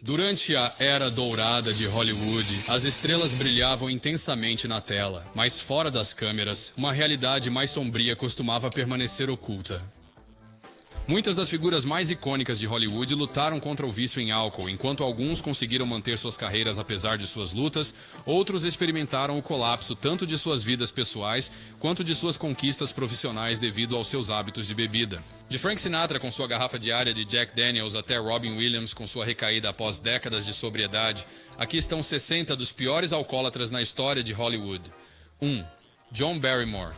Durante a era dourada de Hollywood, as estrelas brilhavam intensamente na tela, mas fora das câmeras, uma realidade mais sombria costumava permanecer oculta. Muitas das figuras mais icônicas de Hollywood lutaram contra o vício em álcool, enquanto alguns conseguiram manter suas carreiras apesar de suas lutas, outros experimentaram o colapso tanto de suas vidas pessoais quanto de suas conquistas profissionais devido aos seus hábitos de bebida. De Frank Sinatra com sua garrafa diária de Jack Daniels até Robin Williams com sua recaída após décadas de sobriedade, aqui estão 60 dos piores alcoólatras na história de Hollywood. 1. John Barrymore.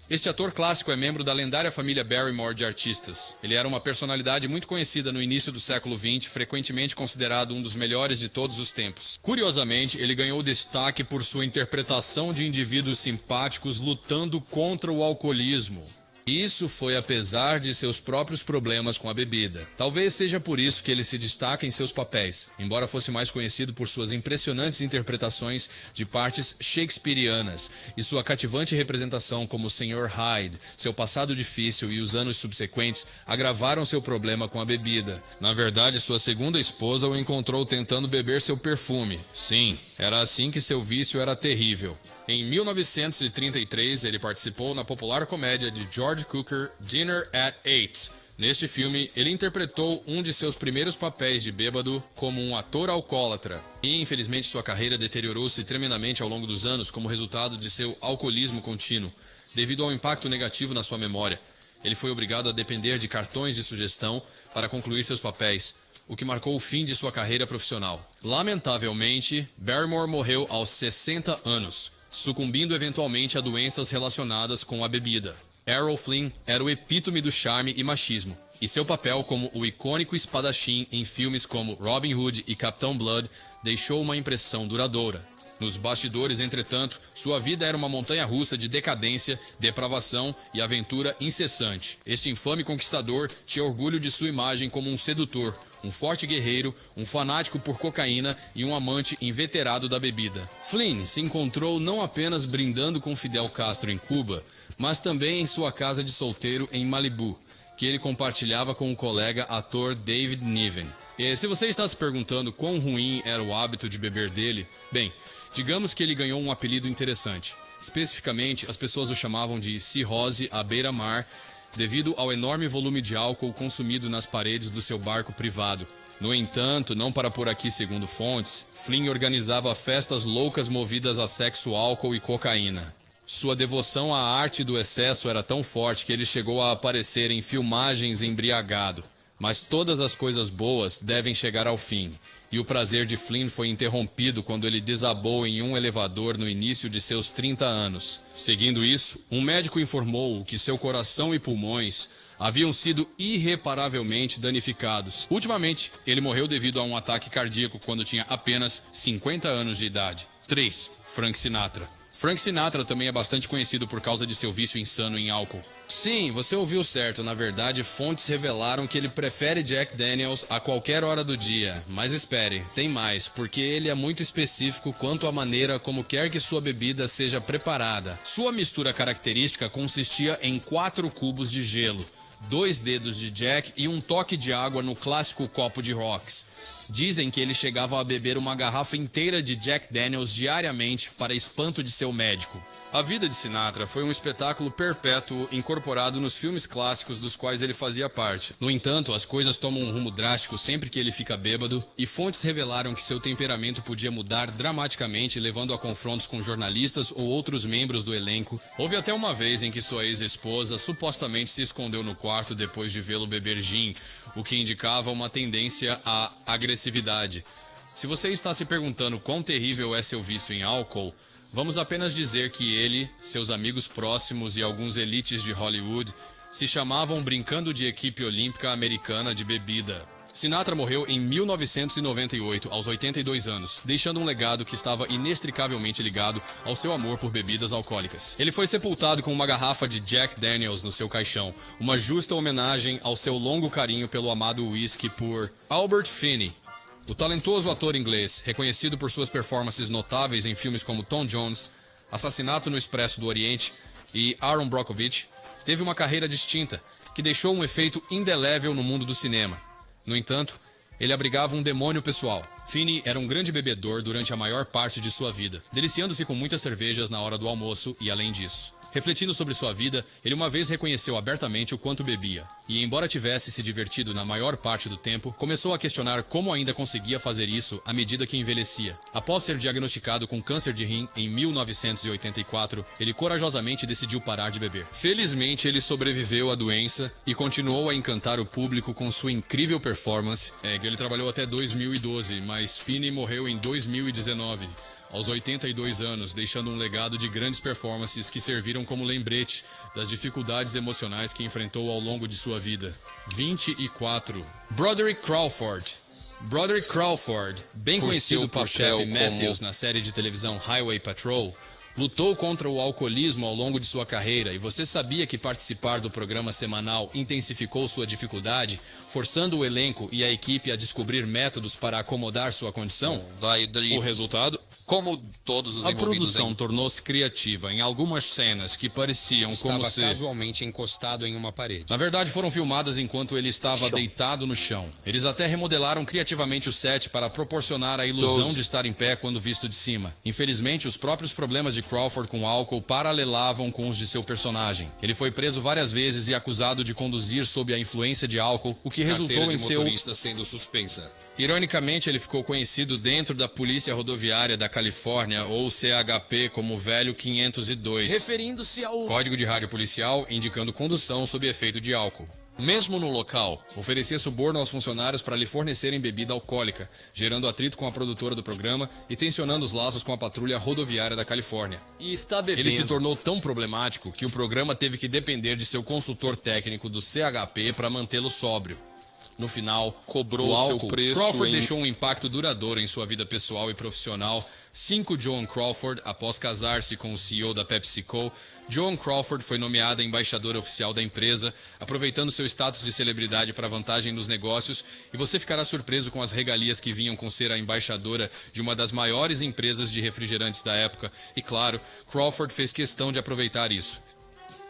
Este ator clássico é membro da lendária família Barrymore de artistas. Ele era uma personalidade muito conhecida no início do século XX, frequentemente considerado um dos melhores de todos os tempos. Curiosamente, ele ganhou destaque por sua interpretação de indivíduos simpáticos lutando contra o alcoolismo. Isso foi apesar de seus próprios problemas com a bebida. Talvez seja por isso que ele se destaca em seus papéis, embora fosse mais conhecido por suas impressionantes interpretações de partes shakespearianas e sua cativante representação como o Sr. Hyde. Seu passado difícil e os anos subsequentes agravaram seu problema com a bebida. Na verdade, sua segunda esposa o encontrou tentando beber seu perfume. Sim, era assim que seu vício era terrível. Em 1933, ele participou na popular comédia de George Cukor, Dinner at Eight. Neste filme, ele interpretou um de seus primeiros papéis de bêbado como um ator alcoólatra. E, infelizmente, sua carreira deteriorou-se tremendamente ao longo dos anos como resultado de seu alcoolismo contínuo, devido ao impacto negativo na sua memória. Ele foi obrigado a depender de cartões de sugestão para concluir seus papéis, o que marcou o fim de sua carreira profissional. Lamentavelmente, Barrymore morreu aos 60 anos, sucumbindo eventualmente a doenças relacionadas com a bebida. Errol Flynn era o epítome do charme e machismo, e seu papel como o icônico espadachim em filmes como Robin Hood e Capitão Blood deixou uma impressão duradoura. Nos bastidores, entretanto, sua vida era uma montanha-russa de decadência, depravação e aventura incessante. Este infame conquistador tinha orgulho de sua imagem como um sedutor, um forte guerreiro, um fanático por cocaína e um amante inveterado da bebida. Flynn se encontrou não apenas brindando com Fidel Castro em Cuba, mas também em sua casa de solteiro em Malibu, que ele compartilhava com o colega ator David Niven. E se você está se perguntando quão ruim era o hábito de beber dele, bem, digamos que ele ganhou um apelido interessante. Especificamente, as pessoas o chamavam de cirrose à beira-mar, devido ao enorme volume de álcool consumido nas paredes do seu barco privado. No entanto, não para por aqui segundo fontes, Flynn organizava festas loucas movidas a sexo, álcool e cocaína. Sua devoção à arte do excesso era tão forte que ele chegou a aparecer em filmagens embriagado. Mas todas as coisas boas devem chegar ao fim, e o prazer de Flynn foi interrompido quando ele desabou em um elevador no início de seus 30 anos. Seguindo isso, um médico informou-o que seu coração e pulmões haviam sido irreparavelmente danificados. Ultimamente, ele morreu devido a um ataque cardíaco quando tinha apenas 50 anos de idade. 3. Frank Sinatra. Frank Sinatra também é bastante conhecido por causa de seu vício insano em álcool. Sim, você ouviu certo. Na verdade, fontes revelaram que ele prefere Jack Daniels a qualquer hora do dia. Mas espere, tem mais, porque ele é muito específico quanto à maneira como quer que sua bebida seja preparada. Sua mistura característica consistia em 4 cubos de gelo, 2 dedos de Jack e um toque de água no clássico copo de rocks. Dizem que ele chegava a beber uma garrafa inteira de Jack Daniels diariamente para espanto de seu médico. A vida de Sinatra foi um espetáculo perpétuo incorporado nos filmes clássicos dos quais ele fazia parte. No entanto, as coisas tomam um rumo drástico sempre que ele fica bêbado, e fontes revelaram que seu temperamento podia mudar dramaticamente, levando a confrontos com jornalistas ou outros membros do elenco. Houve até uma vez em que sua ex-esposa supostamente se escondeu no quarto depois de vê-lo beber gin, o que indicava uma tendência à agressividade. Se você está se perguntando quão terrível é seu vício em álcool, vamos apenas dizer que ele, seus amigos próximos e alguns elites de Hollywood se chamavam brincando de equipe olímpica americana de bebida. Sinatra morreu em 1998, aos 82 anos, deixando um legado que estava inextricavelmente ligado ao seu amor por bebidas alcoólicas. Ele foi sepultado com uma garrafa de Jack Daniels no seu caixão, uma justa homenagem ao seu longo carinho pelo amado whisky por Albert Finney. O talentoso ator inglês, reconhecido por suas performances notáveis em filmes como Tom Jones, Assassinato no Expresso do Oriente e Aaron Brockovich, teve uma carreira distinta, que deixou um efeito indelével no mundo do cinema. No entanto, Ele abrigava um demônio pessoal. Finney era um grande bebedor durante a maior parte de sua vida, deliciando-se com muitas cervejas na hora do almoço e além disso. Refletindo sobre sua vida, ele uma vez reconheceu abertamente o quanto bebia, e embora tivesse se divertido na maior parte do tempo, começou a questionar como ainda conseguia fazer isso à medida que envelhecia. Após ser diagnosticado com câncer de rim em 1984, ele corajosamente decidiu parar de beber. Felizmente, ele sobreviveu à doença e continuou a encantar o público com sua incrível performance. Ele trabalhou até 2012, mas Finney morreu em 2019. Aos 82 anos, deixando um legado de grandes performances que serviram como lembrete das dificuldades emocionais que enfrentou ao longo de sua vida. 24. Broderick Crawford. Broderick Crawford, bem conhecido por Chevy Matthews na série de televisão Highway Patrol, lutou contra o alcoolismo ao longo de sua carreira, e você sabia que participar do programa semanal intensificou sua dificuldade, forçando o elenco e a equipe a descobrir métodos para acomodar sua condição? O resultado? Como todos os A envolvidos produção tornou-se criativa em algumas cenas que pareciam como estava se... casualmente encostado em uma parede. Na verdade, foram filmadas enquanto ele estava deitado no chão. Eles até remodelaram criativamente o set para proporcionar a ilusão de estar em pé quando visto de cima. Infelizmente, os próprios problemas de Crawford com álcool paralelavam com os de seu personagem. Ele foi preso várias vezes e acusado de conduzir sob a influência de álcool, o que resultou em seu... motorista sendo suspensa. Ironicamente, ele ficou conhecido dentro da Polícia Rodoviária da Califórnia, ou CHP, como o Velho 502. Referindo-se ao... Código de rádio policial indicando condução sob efeito de álcool. Mesmo no local, oferecia suborno aos funcionários para lhe fornecerem bebida alcoólica, gerando atrito com a produtora do programa e tensionando os laços com a patrulha rodoviária da Califórnia. E está bebendo. Ele se tornou tão problemático que o programa teve que depender de seu consultor técnico do CHP para mantê-lo sóbrio. No final, Cobrou o seu álcool, preço Crawford em... deixou um impacto duradouro em sua vida pessoal e profissional. Joan Crawford, após casar-se com o CEO da PepsiCo, Joan Crawford foi nomeada embaixadora oficial da empresa, aproveitando seu status de celebridade para vantagem nos negócios, e você ficará surpreso com as regalias que vinham com ser a embaixadora de uma das maiores empresas de refrigerantes da época, e claro, Crawford fez questão de aproveitar isso.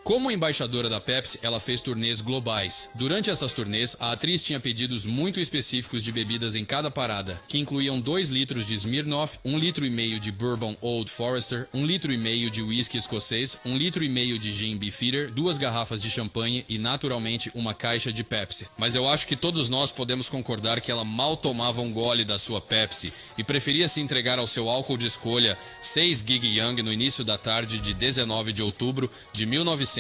Como embaixadora da Pepsi, ela fez turnês globais. Durante essas turnês, a atriz tinha pedidos muito específicos de bebidas em cada parada, que incluíam 2 litros de Smirnoff, 1,5 litro de Bourbon Old Forester, 1,5 litro de whisky escocês, 1,5 litro de gin Beefeater, 2 garrafas de champanhe e, naturalmente, uma caixa de Pepsi. Mas eu acho que todos nós podemos concordar que ela mal tomava um gole da sua Pepsi e preferia se entregar ao seu álcool de escolha 6 Gig Young no início da tarde de 19 de outubro de 1978.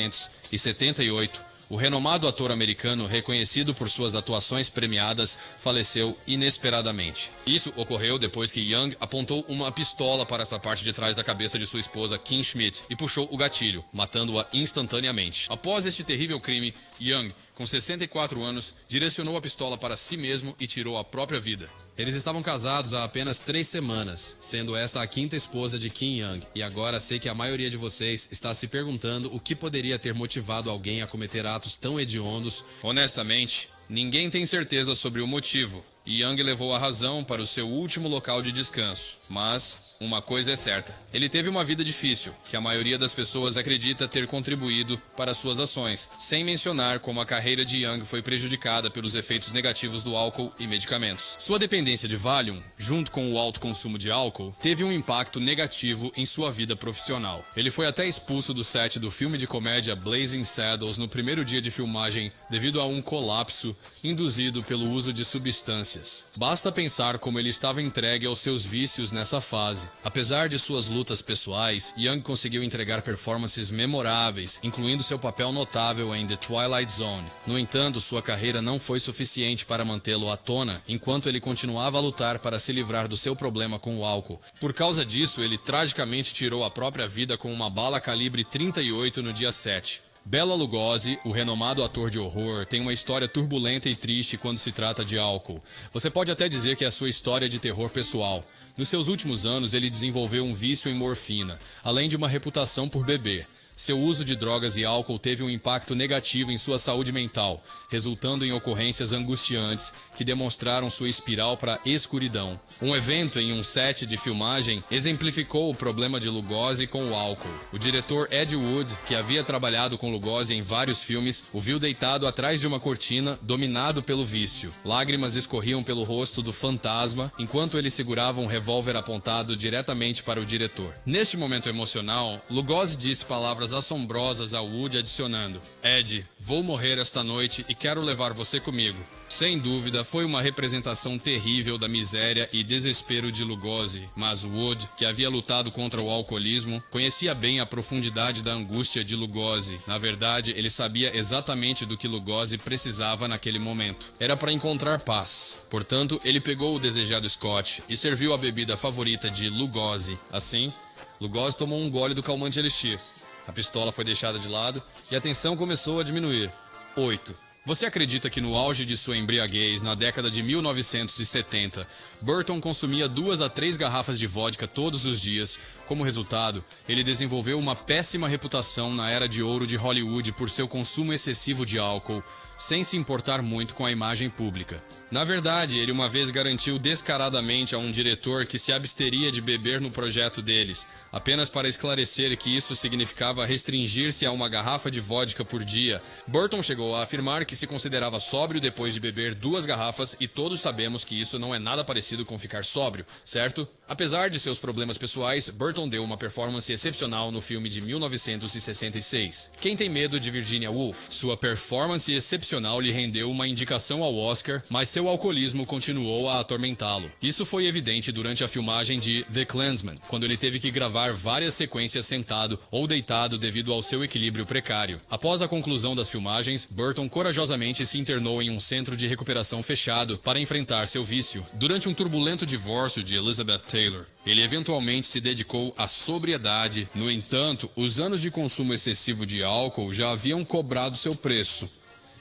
O renomado ator americano, reconhecido por suas atuações premiadas, faleceu inesperadamente. Isso ocorreu depois que Young apontou uma pistola para essa parte de trás da cabeça de sua esposa, Kim Schmidt, e puxou o gatilho, matando-a instantaneamente. Após este terrível crime, Young, com 64 anos, direcionou a pistola para si mesmo e tirou a própria vida. Eles estavam casados há apenas 3 semanas, sendo esta a 5ª esposa de Kim Young, e agora sei que a maioria de vocês está se perguntando o que poderia ter motivado alguém a cometer atos tão hediondos. Honestamente, ninguém tem certeza sobre o motivo. Young levou a razão para o seu último local de descanso. Mas uma coisa é certa: ele teve uma vida difícil, que a maioria das pessoas acredita ter contribuído para suas ações, sem mencionar como a carreira de Young foi prejudicada pelos efeitos negativos do álcool e medicamentos. Sua dependência de Valium, junto com o alto consumo de álcool, teve um impacto negativo em sua vida profissional. Ele foi até expulso do set do filme de comédia Blazing Saddles no primeiro dia de filmagem devido a um colapso induzido pelo uso de substâncias. Basta pensar como ele estava entregue aos seus vícios nessa fase. Apesar de suas lutas pessoais, Young conseguiu entregar performances memoráveis, incluindo seu papel notável em The Twilight Zone. No entanto, sua carreira não foi suficiente para mantê-lo à tona, enquanto ele continuava a lutar para se livrar do seu problema com o álcool. Por causa disso, ele tragicamente tirou a própria vida com uma bala calibre 38 no dia 7. Bela Lugosi, o renomado ator de horror, tem uma história turbulenta e triste quando se trata de álcool. Você pode até dizer que é a sua história de terror pessoal. Nos seus últimos anos, ele desenvolveu um vício em morfina, além de uma reputação por beber. Seu uso de drogas e álcool teve um impacto negativo em sua saúde mental, resultando em ocorrências angustiantes que demonstraram sua espiral para a escuridão. Um evento em um set de filmagem exemplificou o problema de Lugosi com o álcool. O diretor Ed Wood, que havia trabalhado com Lugosi em vários filmes, o viu deitado atrás de uma cortina, dominado pelo vício. Lágrimas escorriam pelo rosto do fantasma, enquanto ele segurava um revólver apontado diretamente para o diretor. Neste momento emocional, Lugosi disse palavras assombrosas a Wood, adicionando: "Ed, vou morrer esta noite e quero levar você comigo." Sem dúvida, foi uma representação terrível da miséria e desespero de Lugosi, mas Wood, que havia lutado contra o alcoolismo, conhecia bem a profundidade da angústia de Lugosi. Na verdade, ele sabia exatamente do que Lugosi precisava naquele momento. Era para encontrar paz. Portanto, ele pegou o desejado Scotch e serviu a bebida favorita de Lugosi. Assim, Lugosi tomou um gole do calmante elixir. A pistola foi deixada de lado e a tensão começou a diminuir. 8. Você acredita que no auge de sua embriaguez, na década de 1970, Burton consumia 2 a 3 garrafas de vodka todos os dias? Como resultado, ele desenvolveu uma péssima reputação na era de ouro de Hollywood por seu consumo excessivo de álcool, sem se importar muito com a imagem pública. Na verdade, ele uma vez garantiu descaradamente a um diretor que se absteria de beber no projeto deles, apenas para esclarecer que isso significava restringir-se a uma garrafa de vodka por dia. Burton chegou a afirmar que se considerava sóbrio depois de beber 2 garrafas, e todos sabemos que isso não é nada parecido com ficar sóbrio, certo? Apesar de seus problemas pessoais, Burton deu uma performance excepcional no filme de 1966. Quem tem medo de Virginia Woolf? Sua performance excepcional lhe rendeu uma indicação ao Oscar, mas seu alcoolismo continuou a atormentá-lo. Isso foi evidente durante a filmagem de The Klansman, quando ele teve que gravar várias sequências sentado ou deitado devido ao seu equilíbrio precário. Após a conclusão das filmagens, Burton corajosamente se internou em um centro de recuperação fechado para enfrentar seu vício. Durante um turbulento divórcio de Elizabeth Taylor, ele eventualmente se dedicou à sobriedade. No entanto, os anos de consumo excessivo de álcool já haviam cobrado seu preço,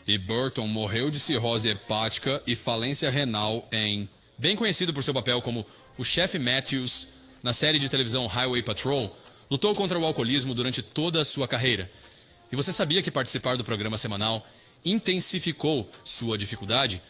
e Burton morreu de cirrose hepática e falência renal em... Bem conhecido por seu papel como o chefe Matthews na série de televisão Highway Patrol, lutou contra o alcoolismo durante toda a sua carreira. E você sabia que participar do programa semanal intensificou sua dificuldade,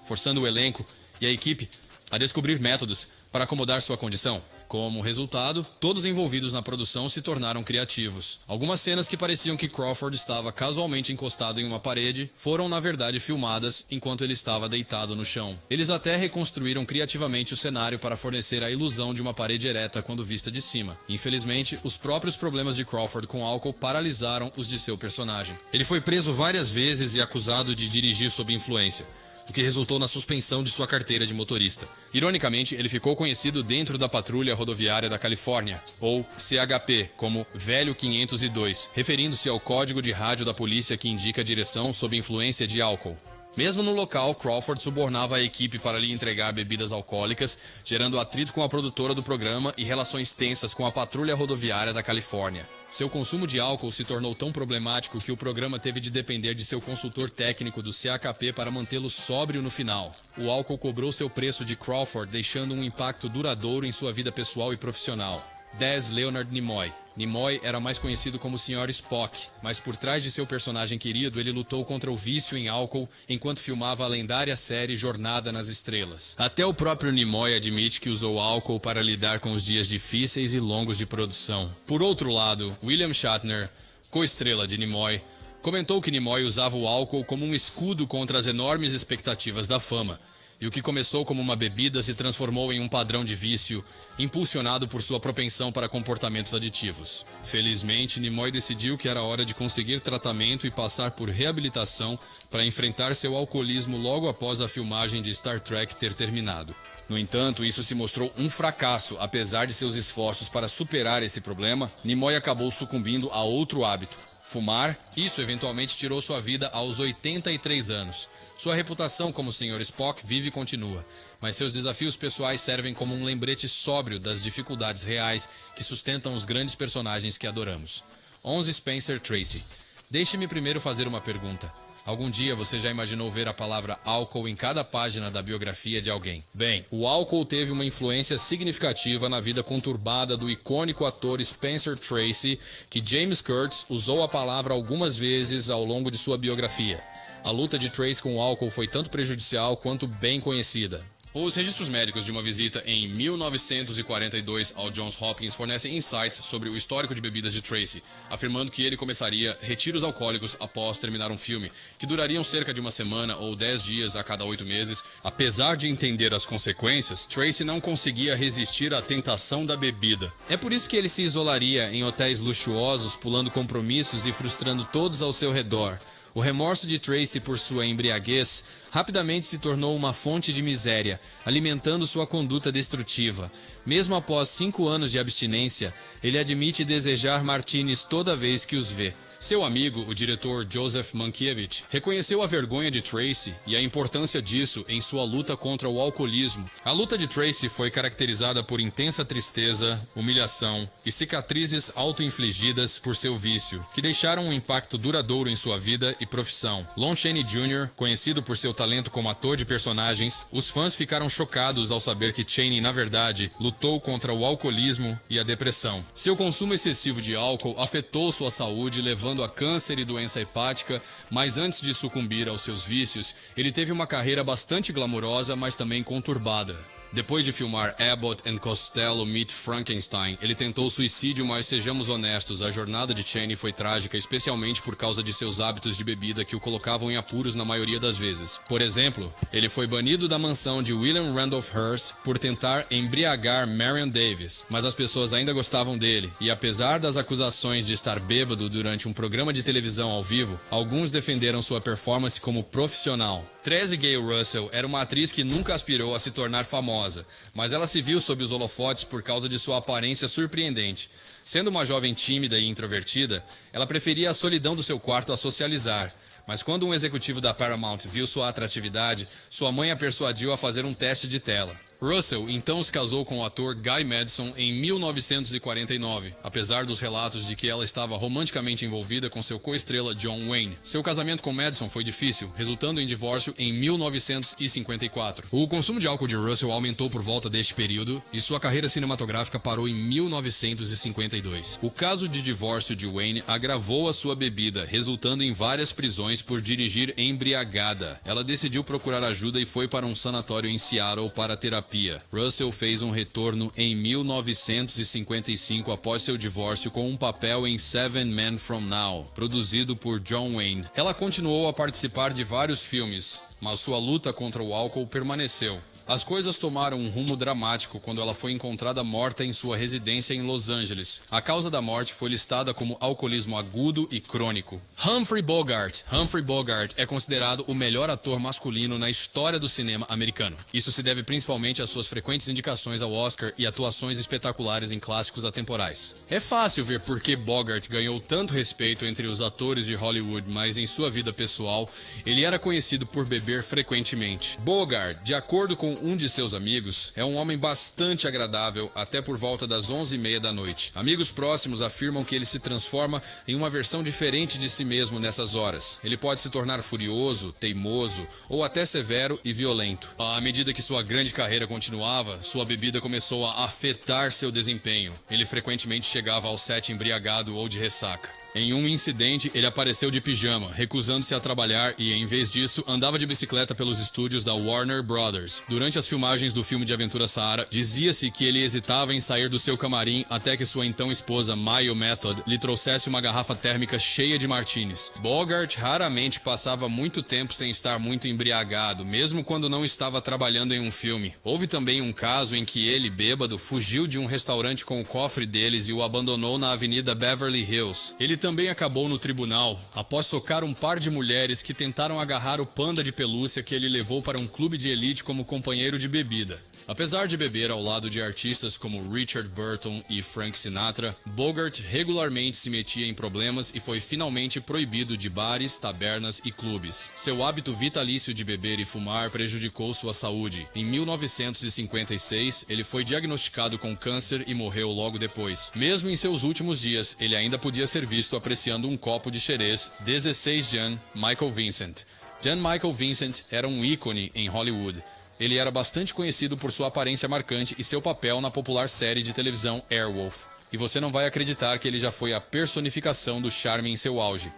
forçando o elenco e a equipe a descobrir métodos para acomodar sua condição? Como resultado, todos envolvidos na produção se tornaram criativos. Algumas cenas que pareciam que Crawford estava casualmente encostado em uma parede foram, na verdade, filmadas enquanto ele estava deitado no chão. Eles até reconstruíram criativamente o cenário para fornecer a ilusão de uma parede ereta quando vista de cima. Infelizmente, os próprios problemas de Crawford com álcool paralisaram os de seu personagem. Ele foi preso várias vezes e acusado de dirigir sob influência, o que resultou na suspensão de sua carteira de motorista. Ironicamente, ele ficou conhecido dentro da Patrulha Rodoviária da Califórnia, ou CHP, como Velho 502, referindo-se ao código de rádio da polícia que indica a direção sob influência de álcool. Mesmo no local, Crawford subornava a equipe para lhe entregar bebidas alcoólicas, gerando atrito com a produtora do programa e relações tensas com a Patrulha Rodoviária da Califórnia. Seu consumo de álcool se tornou tão problemático que o programa teve de depender de seu consultor técnico do CHP para mantê-lo sóbrio no final. O álcool cobrou seu preço de Crawford, deixando um impacto duradouro em sua vida pessoal e profissional. Dez Leonard Nimoy. Nimoy era mais conhecido como Sr. Spock, mas por trás de seu personagem querido, ele lutou contra o vício em álcool enquanto filmava a lendária série Jornada nas Estrelas. Até o próprio Nimoy admite que usou álcool para lidar com os dias difíceis e longos de produção. Por outro lado, William Shatner, co-estrela de Nimoy, comentou que Nimoy usava o álcool como um escudo contra as enormes expectativas da fama, e o que começou como uma bebida se transformou em um padrão de vício, impulsionado por sua propensão para comportamentos aditivos. Felizmente, Nimoy decidiu que era hora de conseguir tratamento e passar por reabilitação para enfrentar seu alcoolismo logo após a filmagem de Star Trek ter terminado. No entanto, isso se mostrou um fracasso. Apesar de seus esforços para superar esse problema, Nimoy acabou sucumbindo a outro hábito: fumar. Isso eventualmente tirou sua vida aos 83 anos. Sua reputação como Sr. Spock vive e continua, mas seus desafios pessoais servem como um lembrete sóbrio das dificuldades reais que sustentam os grandes personagens que adoramos. 11 Spencer Tracy. Deixe-me primeiro fazer uma pergunta. Algum dia você já imaginou ver a palavra álcool em cada página da biografia de alguém? Bem, o álcool teve uma influência significativa na vida conturbada do icônico ator Spencer Tracy, que James Curtis usou a palavra algumas vezes ao longo de sua biografia. A luta de Tracy com o álcool foi tanto prejudicial quanto bem conhecida. Os registros médicos de uma visita em 1942 ao Johns Hopkins fornecem insights sobre o histórico de bebidas de Tracy, afirmando que ele começaria retiros alcoólicos após terminar um filme, que durariam cerca de uma semana ou 10 dias a cada 8 meses. Apesar de entender as consequências, Tracy não conseguia resistir à tentação da bebida. É por isso que ele se isolaria em hotéis luxuosos, pulando compromissos e frustrando todos ao seu redor. O remorso de Tracy por sua embriaguez rapidamente se tornou uma fonte de miséria, alimentando sua conduta destrutiva. Mesmo após 5 anos de abstinência, ele admite desejar martinis toda vez que os vê. Seu amigo, o diretor Joseph Mankiewicz, reconheceu a vergonha de Tracy e a importância disso em sua luta contra o alcoolismo. A luta de Tracy foi caracterizada por intensa tristeza, humilhação e cicatrizes auto-infligidas por seu vício, que deixaram um impacto duradouro em sua vida e profissão. Lon Chaney Jr., conhecido por seu talento como ator de personagens, os fãs ficaram chocados ao saber que Chaney, na verdade, lutou contra o alcoolismo e a depressão. Seu consumo excessivo de álcool afetou sua saúde, levando a câncer e doença hepática, mas antes de sucumbir aos seus vícios, ele teve uma carreira bastante glamurosa, mas também conturbada. Depois de filmar Abbott and Costello Meet Frankenstein, ele tentou suicídio, mas sejamos honestos, a jornada de Chaney foi trágica, especialmente por causa de seus hábitos de bebida que o colocavam em apuros na maioria das vezes. Por exemplo, ele foi banido da mansão de William Randolph Hearst por tentar embriagar Marion Davis, mas as pessoas ainda gostavam dele, e apesar das acusações de estar bêbado durante um programa de televisão ao vivo, alguns defenderam sua performance como profissional. Tracey Gale Russell era uma atriz que nunca aspirou a se tornar famosa, mas ela se viu sob os holofotes por causa de sua aparência surpreendente. Sendo uma jovem tímida e introvertida, ela preferia a solidão do seu quarto a socializar. Mas quando um executivo da Paramount viu sua atratividade, sua mãe a persuadiu a fazer um teste de tela. Russell então se casou com o ator Guy Madison em 1949, apesar dos relatos de que ela estava romanticamente envolvida com seu co-estrela John Wayne. Seu casamento com Madison foi difícil, resultando em divórcio em 1954. O consumo de álcool de Russell aumentou por volta deste período e sua carreira cinematográfica parou em 1952. O caso de divórcio de Wayne agravou a sua bebida, resultando em várias prisões por dirigir embriagada. Ela decidiu procurar ajuda e foi para um sanatório em Seattle para terapia. Russell fez um retorno em 1955 após seu divórcio com um papel em Seven Men From Now, produzido por John Wayne. Ela continuou a participar de vários filmes, mas sua luta contra o álcool permaneceu. As coisas tomaram um rumo dramático quando ela foi encontrada morta em sua residência em Los Angeles. A causa da morte foi listada como alcoolismo agudo e crônico. Humphrey Bogart. Humphrey Bogart é considerado o melhor ator masculino na história do cinema americano. Isso se deve principalmente às suas frequentes indicações ao Oscar e atuações espetaculares em clássicos atemporais. É fácil ver por que Bogart ganhou tanto respeito entre os atores de Hollywood, mas em sua vida pessoal, ele era conhecido por beber frequentemente. Bogart, de acordo com um de seus amigos, é um homem bastante agradável até por volta das 11h30 da noite. Amigos próximos afirmam que ele se transforma em uma versão diferente de si mesmo nessas horas. Ele pode se tornar furioso, teimoso ou até severo e violento. À medida que sua grande carreira continuava, sua bebida começou a afetar seu desempenho. Ele frequentemente chegava ao set embriagado ou de ressaca. Em um incidente, ele apareceu de pijama, recusando-se a trabalhar e, em vez disso, andava de bicicleta pelos estúdios da Warner Brothers. Durante as filmagens do filme de aventura Sahara, dizia-se que ele hesitava em sair do seu camarim até que sua então esposa, Mayo Method, lhe trouxesse uma garrafa térmica cheia de martinis. Bogart raramente passava muito tempo sem estar muito embriagado, mesmo quando não estava trabalhando em um filme. Houve também um caso em que ele, bêbado, fugiu de um restaurante com o cofre deles e o abandonou na Avenida Beverly Hills. Ele também acabou no tribunal após socar um par de mulheres que tentaram agarrar o panda de pelúcia que ele levou para um clube de elite como companheiro de bebida. Apesar de beber ao lado de artistas como Richard Burton e Frank Sinatra, Bogart regularmente se metia em problemas e foi finalmente proibido de bares, tabernas e clubes. Seu hábito vitalício de beber e fumar prejudicou sua saúde. Em 1956, ele foi diagnosticado com câncer e morreu logo depois. Mesmo em seus últimos dias, ele ainda podia ser visto apreciando um copo de xerez 16 Jan Michael Vincent. Jan Michael Vincent era um ícone em Hollywood. Ele era bastante conhecido por sua aparência marcante e seu papel na popular série de televisão Airwolf. E você não vai acreditar que ele já foi a personificação do charme em seu auge.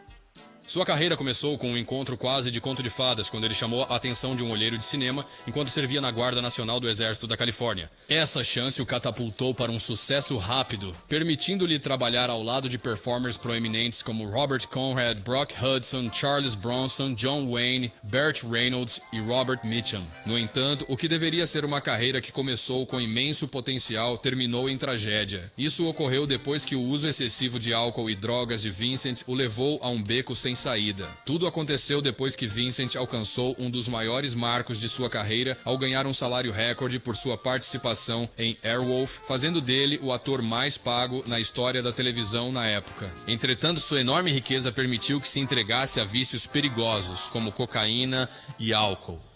Sua carreira começou com um encontro quase de conto de fadas, quando ele chamou a atenção de um olheiro de cinema enquanto servia na Guarda Nacional do Exército da Califórnia. Essa chance o catapultou para um sucesso rápido, permitindo-lhe trabalhar ao lado de performers proeminentes como Robert Conrad, Brock Hudson, Charles Bronson, John Wayne, Burt Reynolds e Robert Mitchum. No entanto, o que deveria ser uma carreira que começou com imenso potencial terminou em tragédia. Isso ocorreu depois que o uso excessivo de álcool e drogas de Vincent o levou a um beco sem saída. Tudo aconteceu depois que Vincent alcançou um dos maiores marcos de sua carreira ao ganhar um salário recorde por sua participação em Airwolf, fazendo dele o ator mais pago na história da televisão na época. Entretanto, sua enorme riqueza permitiu que se entregasse a vícios perigosos, como cocaína e álcool.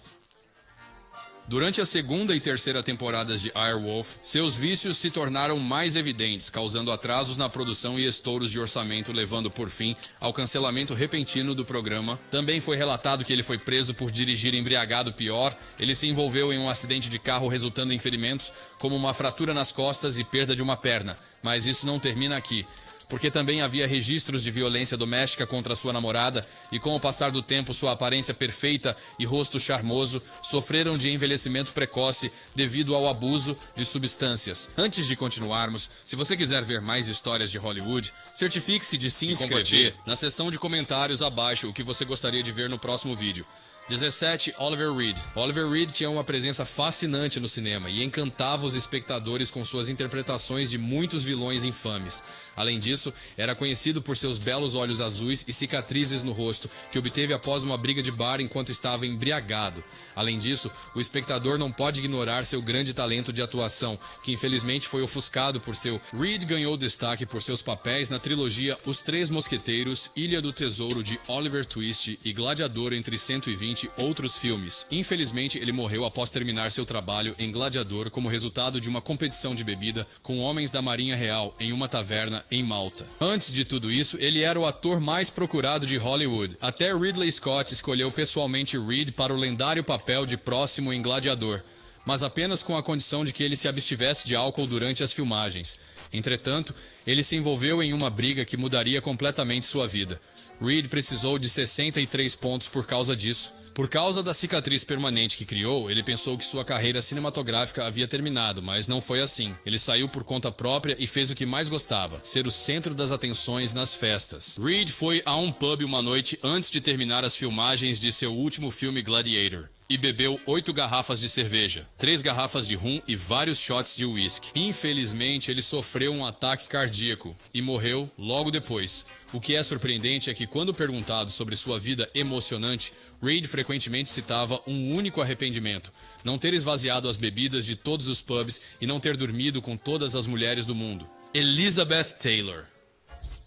Durante a segunda e terceira temporadas de Airwolf, seus vícios se tornaram mais evidentes, causando atrasos na produção e estouros de orçamento, levando por fim ao cancelamento repentino do programa. Também foi relatado que ele foi preso por dirigir embriagado. Pior, ele se envolveu em um acidente de carro resultando em ferimentos, como uma fratura nas costas e perda de uma perna. Mas isso não termina aqui, porque também havia registros de violência doméstica contra sua namorada e, com o passar do tempo, sua aparência perfeita e rosto charmoso sofreram de envelhecimento precoce devido ao abuso de substâncias. Antes de continuarmos, se você quiser ver mais histórias de Hollywood, certifique-se de se inscrever na seção de comentários abaixo o que você gostaria de ver no próximo vídeo. 17. Oliver Reed. Oliver Reed tinha uma presença fascinante no cinema e encantava os espectadores com suas interpretações de muitos vilões infames. Além disso, era conhecido por seus belos olhos azuis e cicatrizes no rosto, que obteve após uma briga de bar enquanto estava embriagado. Além disso, o espectador não pode ignorar seu grande talento de atuação, que infelizmente foi ofuscado por seu... Reed ganhou destaque por seus papéis na trilogia Os Três Mosqueteiros, Ilha do Tesouro de Oliver Twist e Gladiador, entre 120 outros filmes. Infelizmente, ele morreu após terminar seu trabalho em Gladiador como resultado de uma competição de bebida com homens da Marinha Real em uma taverna em Malta. Antes de tudo isso, ele era o ator mais procurado de Hollywood. Até Ridley Scott escolheu pessoalmente Reed para o lendário papel de Próximo em Gladiador, mas apenas com a condição de que ele se abstivesse de álcool durante as filmagens. Entretanto, ele se envolveu em uma briga que mudaria completamente sua vida. Reed precisou de 63 pontos por causa disso. Por causa da cicatriz permanente que criou, ele pensou que sua carreira cinematográfica havia terminado, mas não foi assim. Ele saiu por conta própria e fez o que mais gostava, ser o centro das atenções nas festas. Reed foi a um pub uma noite antes de terminar as filmagens de seu último filme Gladiator e bebeu 8 garrafas de cerveja, 3 garrafas de rum e vários shots de uísque. Infelizmente, ele sofreu um ataque cardíaco e morreu logo depois. O que é surpreendente é que, quando perguntado sobre sua vida emocionante, Reed frequentemente citava um único arrependimento: não ter esvaziado as bebidas de todos os pubs e não ter dormido com todas as mulheres do mundo. Elizabeth Taylor.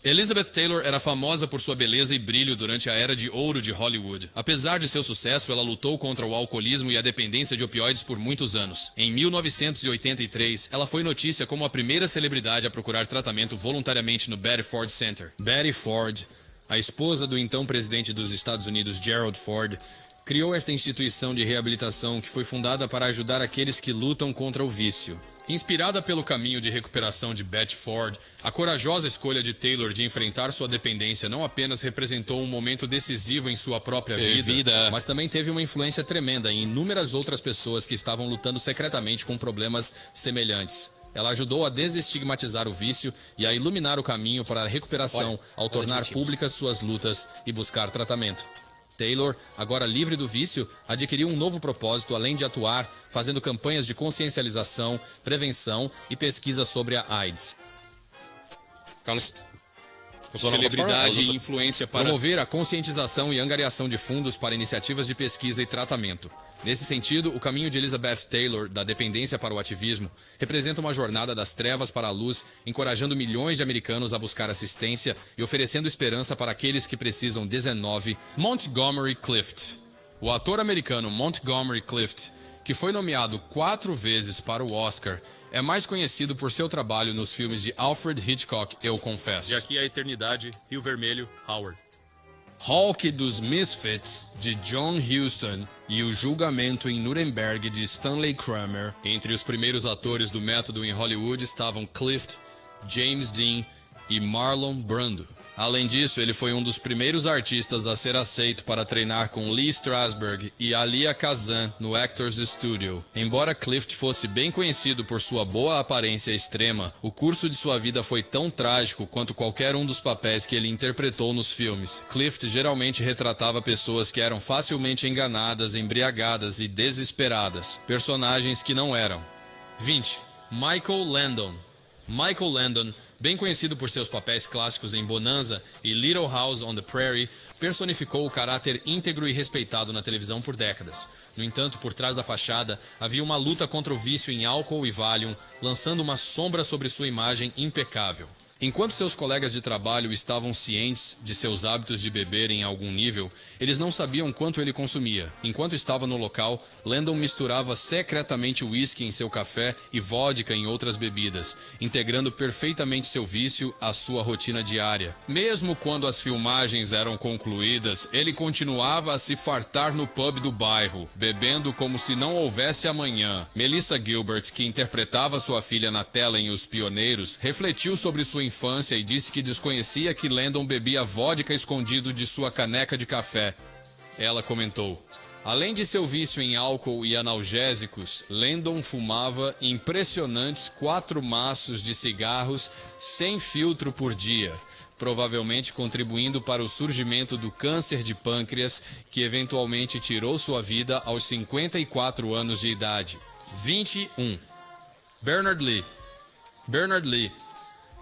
Elizabeth Taylor era famosa por sua beleza e brilho durante a era de ouro de Hollywood. Apesar de seu sucesso, ela lutou contra o alcoolismo e a dependência de opioides por muitos anos. Em 1983, ela foi notícia como a primeira celebridade a procurar tratamento voluntariamente no Betty Ford Center. Betty Ford, a esposa do então presidente dos Estados Unidos, Gerald Ford, criou esta instituição de reabilitação que foi fundada para ajudar aqueles que lutam contra o vício. Inspirada pelo caminho de recuperação de Betty Ford, a corajosa escolha de Taylor de enfrentar sua dependência não apenas representou um momento decisivo em sua própria vida, mas também teve uma influência tremenda em inúmeras outras pessoas que estavam lutando secretamente com problemas semelhantes. Ela ajudou a desestigmatizar o vício e a iluminar o caminho para a recuperação ao tornar públicas suas lutas e buscar tratamento. Taylor, agora livre do vício, adquiriu um novo propósito além de atuar, fazendo campanhas de consciencialização, prevenção e pesquisa sobre a AIDS. Carlos, celebridade e influência para promover a conscientização e angariação de fundos para iniciativas de pesquisa e tratamento. Nesse sentido, o caminho de Elizabeth Taylor, da dependência para o ativismo, representa uma jornada das trevas para a luz, encorajando milhões de americanos a buscar assistência e oferecendo esperança para aqueles que precisam. 19. Montgomery Clift. O ator americano Montgomery Clift, que foi nomeado 4 vezes para o Oscar, é mais conhecido por seu trabalho nos filmes de Alfred Hitchcock, Eu Confesso. De Aqui à Eternidade, Rio Vermelho, Howard. Hulk dos Misfits, de John Huston, e O Julgamento em Nuremberg, de Stanley Kramer. Entre os primeiros atores do método em Hollywood estavam Clift, James Dean e Marlon Brando. Além disso, ele foi um dos primeiros artistas a ser aceito para treinar com Lee Strasberg e Alia Kazan no Actors Studio. Embora Clift fosse bem conhecido por sua boa aparência extrema, o curso de sua vida foi tão trágico quanto qualquer um dos papéis que ele interpretou nos filmes. Clift geralmente retratava pessoas que eram facilmente enganadas, embriagadas e desesperadas, personagens que não eram. 20. Michael Landon. Michael Landon, bem conhecido por seus papéis clássicos em Bonanza e Little House on the Prairie, personificou o caráter íntegro e respeitado na televisão por décadas. No entanto, por trás da fachada, havia uma luta contra o vício em álcool e Valium, lançando uma sombra sobre sua imagem impecável. Enquanto seus colegas de trabalho estavam cientes de seus hábitos de beber em algum nível, eles não sabiam quanto ele consumia. Enquanto estava no local, Landon misturava secretamente uísque em seu café e vodka em outras bebidas, integrando perfeitamente seu vício à sua rotina diária. Mesmo quando as filmagens eram concluídas, ele continuava a se fartar no pub do bairro, bebendo como se não houvesse amanhã. Melissa Gilbert, que interpretava sua filha na tela em Os Pioneiros, refletiu sobre sua infância e disse que desconhecia que Landon bebia vodka escondido de sua caneca de café. Ela comentou: além de seu vício em álcool e analgésicos, Landon fumava impressionantes 4 maços de cigarros sem filtro por dia, provavelmente contribuindo para o surgimento do câncer de pâncreas, que eventualmente tirou sua vida aos 54 anos de idade. 21. Bernard Lee. Bernard Lee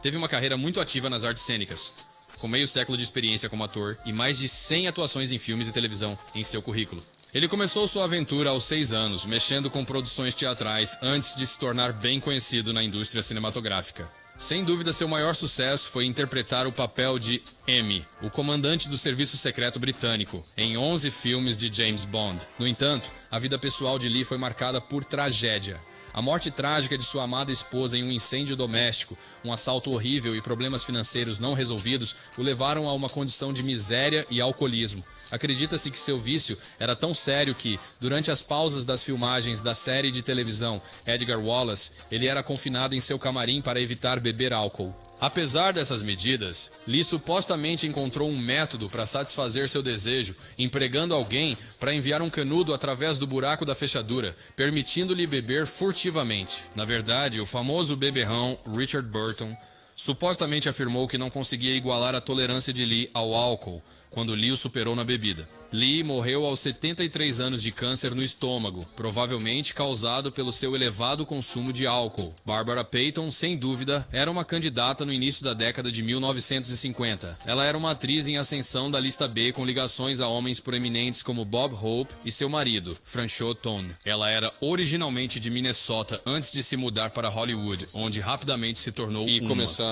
teve uma carreira muito ativa nas artes cênicas, com meio século de experiência como ator e mais de 100 atuações em filmes e televisão em seu currículo. Ele começou sua aventura aos 6 anos, mexendo com produções teatrais antes de se tornar bem conhecido na indústria cinematográfica. Sem dúvida, seu maior sucesso foi interpretar o papel de M, o comandante do Serviço Secreto Britânico, em 11 filmes de James Bond. No entanto, a vida pessoal de Lee foi marcada por tragédia. A morte trágica de sua amada esposa em um incêndio doméstico, um assalto horrível e problemas financeiros não resolvidos o levaram a uma condição de miséria e alcoolismo. Acredita-se que seu vício era tão sério que, durante as pausas das filmagens da série de televisão Edgar Wallace, ele era confinado em seu camarim para evitar beber álcool. Apesar dessas medidas, Lee supostamente encontrou um método para satisfazer seu desejo, empregando alguém para enviar um canudo através do buraco da fechadura, permitindo-lhe beber furtivamente. Na verdade, o famoso beberrão Richard Burton supostamente afirmou que não conseguia igualar a tolerância de Lee ao álcool, quando Lee o superou na bebida. Lee morreu aos 73 anos de câncer no estômago, provavelmente causado pelo seu elevado consumo de álcool. Barbara Payton, sem dúvida, era uma candidata no início da década de 1950. Ela era uma atriz em ascensão da lista B com ligações a homens proeminentes como Bob Hope e seu marido, Franchot Tone. Ela era originalmente de Minnesota antes de se mudar para Hollywood, onde rapidamente se tornou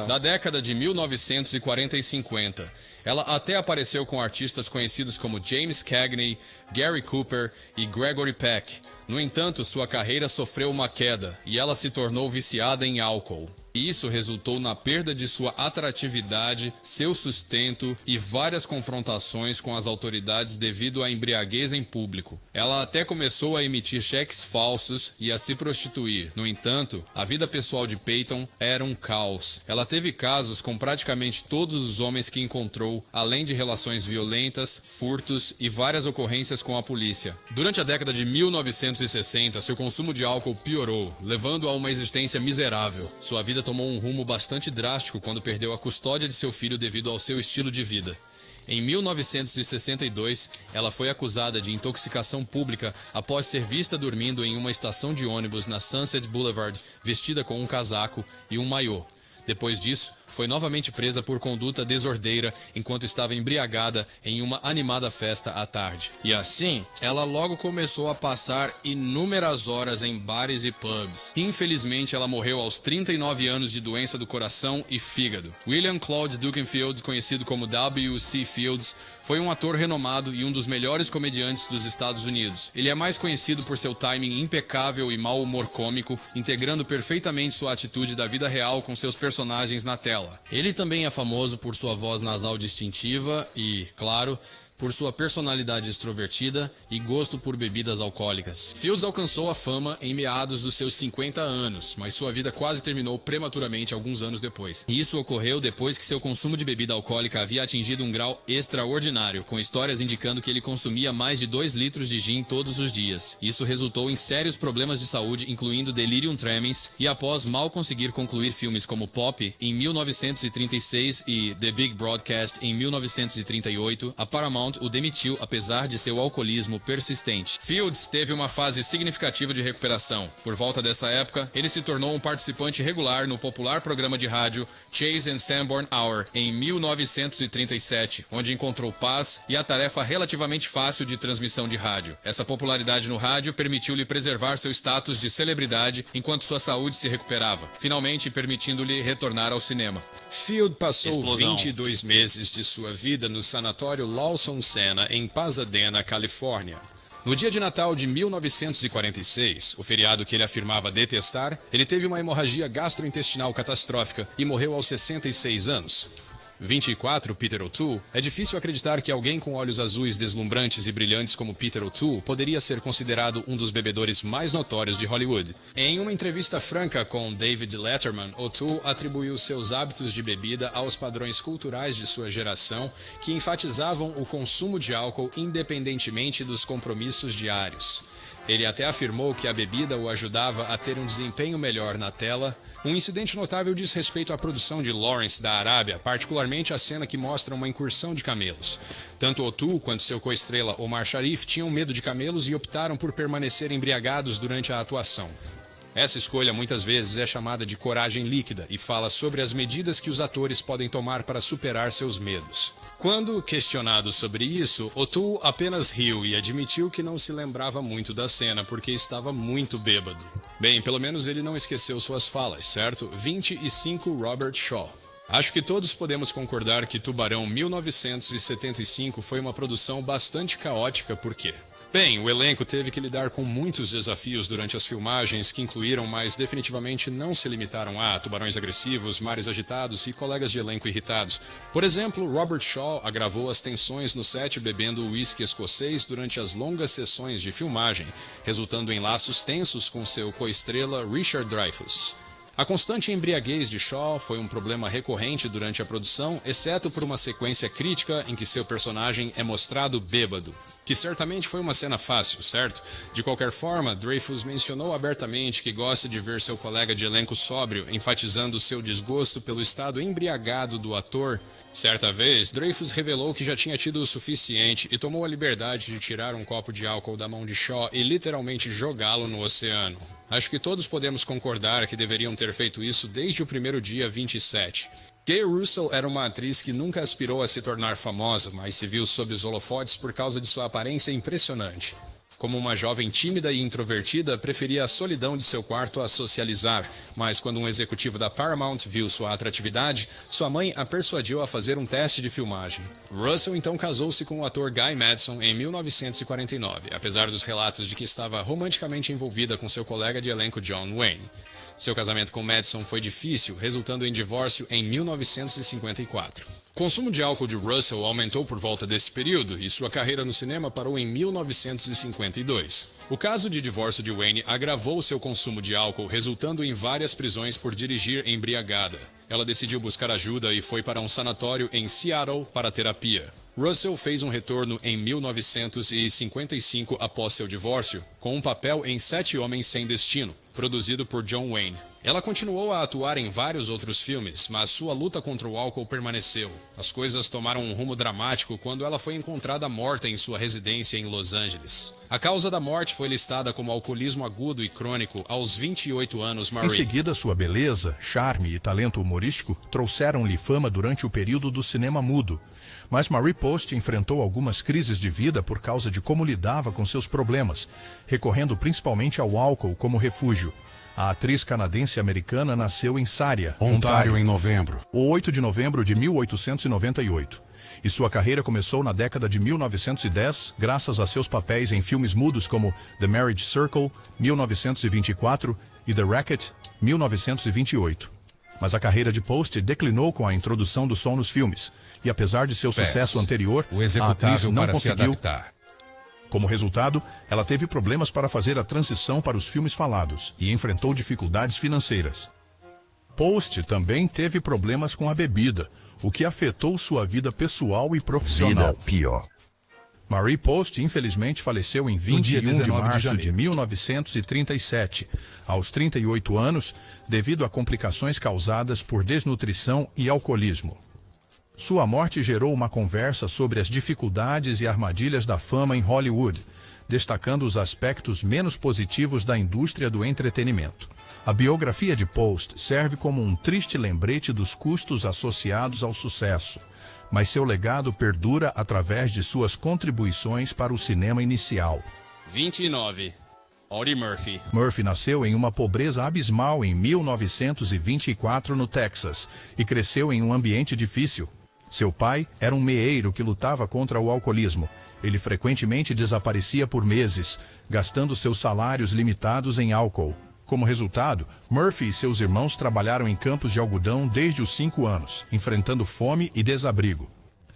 da década de 1940 e 50. Ela até apareceu com artistas conhecidos como James Cagney, Gary Cooper e Gregory Peck. No entanto, sua carreira sofreu uma queda e ela se tornou viciada em álcool. E isso resultou na perda de sua atratividade, seu sustento e várias confrontações com as autoridades devido à embriaguez em público. Ela até começou a emitir cheques falsos e a se prostituir. No entanto, a vida pessoal de Payton era um caos. Ela teve casos com praticamente todos os homens que encontrou, além de relações violentas, furtos e várias ocorrências com a polícia. Durante a década de 1960, seu consumo de álcool piorou, levando a uma existência miserável. Sua vida tomou um rumo bastante drástico quando perdeu a custódia de seu filho devido ao seu estilo de vida. Em 1962, ela foi acusada de intoxicação pública após ser vista dormindo em uma estação de ônibus na Sunset Boulevard, vestida com um casaco e um maiô. Depois disso, foi novamente presa por conduta desordeira enquanto estava embriagada em uma animada festa à tarde. E assim, ela logo começou a passar inúmeras horas em bares e pubs. Infelizmente, ela morreu aos 39 anos de doença do coração e fígado. William Claude Dukenfield, conhecido como W.C. Fields, foi um ator renomado e um dos melhores comediantes dos Estados Unidos. Ele é mais conhecido por seu timing impecável e mau humor cômico, integrando perfeitamente sua atitude da vida real com seus personagens na tela. Ele também é famoso por sua voz nasal distintiva e, claro, por sua personalidade extrovertida e gosto por bebidas alcoólicas. Fields alcançou a fama em meados dos seus 50 anos, mas sua vida quase terminou prematuramente alguns anos depois. Isso ocorreu depois que seu consumo de bebida alcoólica havia atingido um grau extraordinário, com histórias indicando que ele consumia mais de 2 litros de gin todos os dias. Isso resultou em sérios problemas de saúde, incluindo delirium tremens, e após mal conseguir concluir filmes como Pop, em 1936, e The Big Broadcast, em 1938, a Paramount o demitiu apesar de seu alcoolismo persistente. Fields teve uma fase significativa de recuperação. Por volta dessa época, ele se tornou um participante regular no popular programa de rádio Chase and Sanborn Hour em 1937, onde encontrou paz e a tarefa relativamente fácil de transmissão de rádio. Essa popularidade no rádio permitiu-lhe preservar seu status de celebridade enquanto sua saúde se recuperava, finalmente permitindo-lhe retornar ao cinema. Field passou Explosão. 22 meses de sua vida no sanatório Lawson Sena, em Pasadena, Califórnia. No dia de Natal de 1946, o feriado que ele afirmava detestar, ele teve uma hemorragia gastrointestinal catastrófica e morreu aos 66 anos. 24, Peter O'Toole, é difícil acreditar que alguém com olhos azuis deslumbrantes e brilhantes como Peter O'Toole poderia ser considerado um dos bebedores mais notórios de Hollywood. Em uma entrevista franca com David Letterman, O'Toole atribuiu seus hábitos de bebida aos padrões culturais de sua geração, que enfatizavam o consumo de álcool independentemente dos compromissos diários. Ele até afirmou que a bebida o ajudava a ter um desempenho melhor na tela. Um incidente notável diz respeito à produção de Lawrence da Arábia, particularmente a cena que mostra uma incursão de camelos. Tanto O'Toole quanto seu co-estrela Omar Sharif tinham medo de camelos e optaram por permanecer embriagados durante a atuação. Essa escolha muitas vezes é chamada de coragem líquida e fala sobre as medidas que os atores podem tomar para superar seus medos. Quando questionado sobre isso, O'Toole apenas riu e admitiu que não se lembrava muito da cena porque estava muito bêbado. Bem, pelo menos ele não esqueceu suas falas, certo? 25 Robert Shaw. Acho que todos podemos concordar que Tubarão 1975 foi uma produção bastante caótica, por quê? Bem, o elenco teve que lidar com muitos desafios durante as filmagens que incluíram, mas definitivamente não se limitaram a tubarões agressivos, mares agitados e colegas de elenco irritados. Por exemplo, Robert Shaw agravou as tensões no set bebendo uísque escocês durante as longas sessões de filmagem, resultando em laços tensos com seu co-estrela Richard Dreyfuss. A constante embriaguez de Shaw foi um problema recorrente durante a produção, exceto por uma sequência crítica em que seu personagem é mostrado bêbado. Que certamente foi uma cena fácil, certo? De qualquer forma, Dreyfuss mencionou abertamente que gosta de ver seu colega de elenco sóbrio, enfatizando seu desgosto pelo estado embriagado do ator. Certa vez, Dreyfuss revelou que já tinha tido o suficiente e tomou a liberdade de tirar um copo de álcool da mão de Shaw e literalmente jogá-lo no oceano. Acho que todos podemos concordar que deveriam ter feito isso desde o primeiro dia 27. Kay Russell era uma atriz que nunca aspirou a se tornar famosa, mas se viu sob os holofotes por causa de sua aparência impressionante. Como uma jovem tímida e introvertida, preferia a solidão de seu quarto a socializar, mas quando um executivo da Paramount viu sua atratividade, sua mãe a persuadiu a fazer um teste de filmagem. Russell então casou-se com o ator Guy Madison em 1949, apesar dos relatos de que estava romanticamente envolvida com seu colega de elenco John Wayne. Seu casamento com Madison foi difícil, resultando em divórcio em 1954. O consumo de álcool de Russell aumentou por volta desse período e sua carreira no cinema parou em 1952. O caso de divórcio de Wayne agravou seu consumo de álcool, resultando em várias prisões por dirigir embriagada. Ela decidiu buscar ajuda e foi para um sanatório em Seattle para terapia. Russell fez um retorno em 1955 após seu divórcio, com um papel em 7 Homens Sem Destino, produzido por John Wayne. Ela continuou a atuar em vários outros filmes, mas sua luta contra o álcool permaneceu. As coisas tomaram um rumo dramático quando ela foi encontrada morta em sua residência em Los Angeles. A causa da morte foi listada como alcoolismo agudo e crônico aos 28 anos. Em seguida, sua beleza, charme e talento humorístico trouxeram-lhe fama durante o período do cinema mudo. Mas Marie Post enfrentou algumas crises de vida por causa de como lidava com seus problemas, recorrendo principalmente ao álcool como refúgio. A atriz canadense-americana nasceu em Sarnia, Ontário, em novembro, 8 de novembro de 1898. E sua carreira começou na década de 1910, graças a seus papéis em filmes mudos como The Marriage Circle, 1924, e The Racket, 1928. Mas a carreira de Post declinou com a introdução do som nos filmes, e apesar de seu sucesso anterior, a atriz não conseguiu. Como resultado, ela teve problemas para fazer a transição para os filmes falados e enfrentou dificuldades financeiras. Post também teve problemas com a bebida, o que afetou sua vida pessoal e profissional. Pior. Marie Post, infelizmente, faleceu em 21 de março de 1937, aos 38 anos, devido a complicações causadas por desnutrição e alcoolismo. Sua morte gerou uma conversa sobre as dificuldades e armadilhas da fama em Hollywood, destacando os aspectos menos positivos da indústria do entretenimento. A biografia de Post serve como um triste lembrete dos custos associados ao sucesso, mas seu legado perdura através de suas contribuições para o cinema inicial. 29. Audie Murphy. Murphy nasceu em uma pobreza abismal em 1924 no Texas e cresceu em um ambiente difícil. Seu pai era um meeiro que lutava contra o alcoolismo. Ele frequentemente desaparecia por meses, gastando seus salários limitados em álcool. Como resultado, Murphy e seus irmãos trabalharam em campos de algodão desde os 5 anos, enfrentando fome e desabrigo.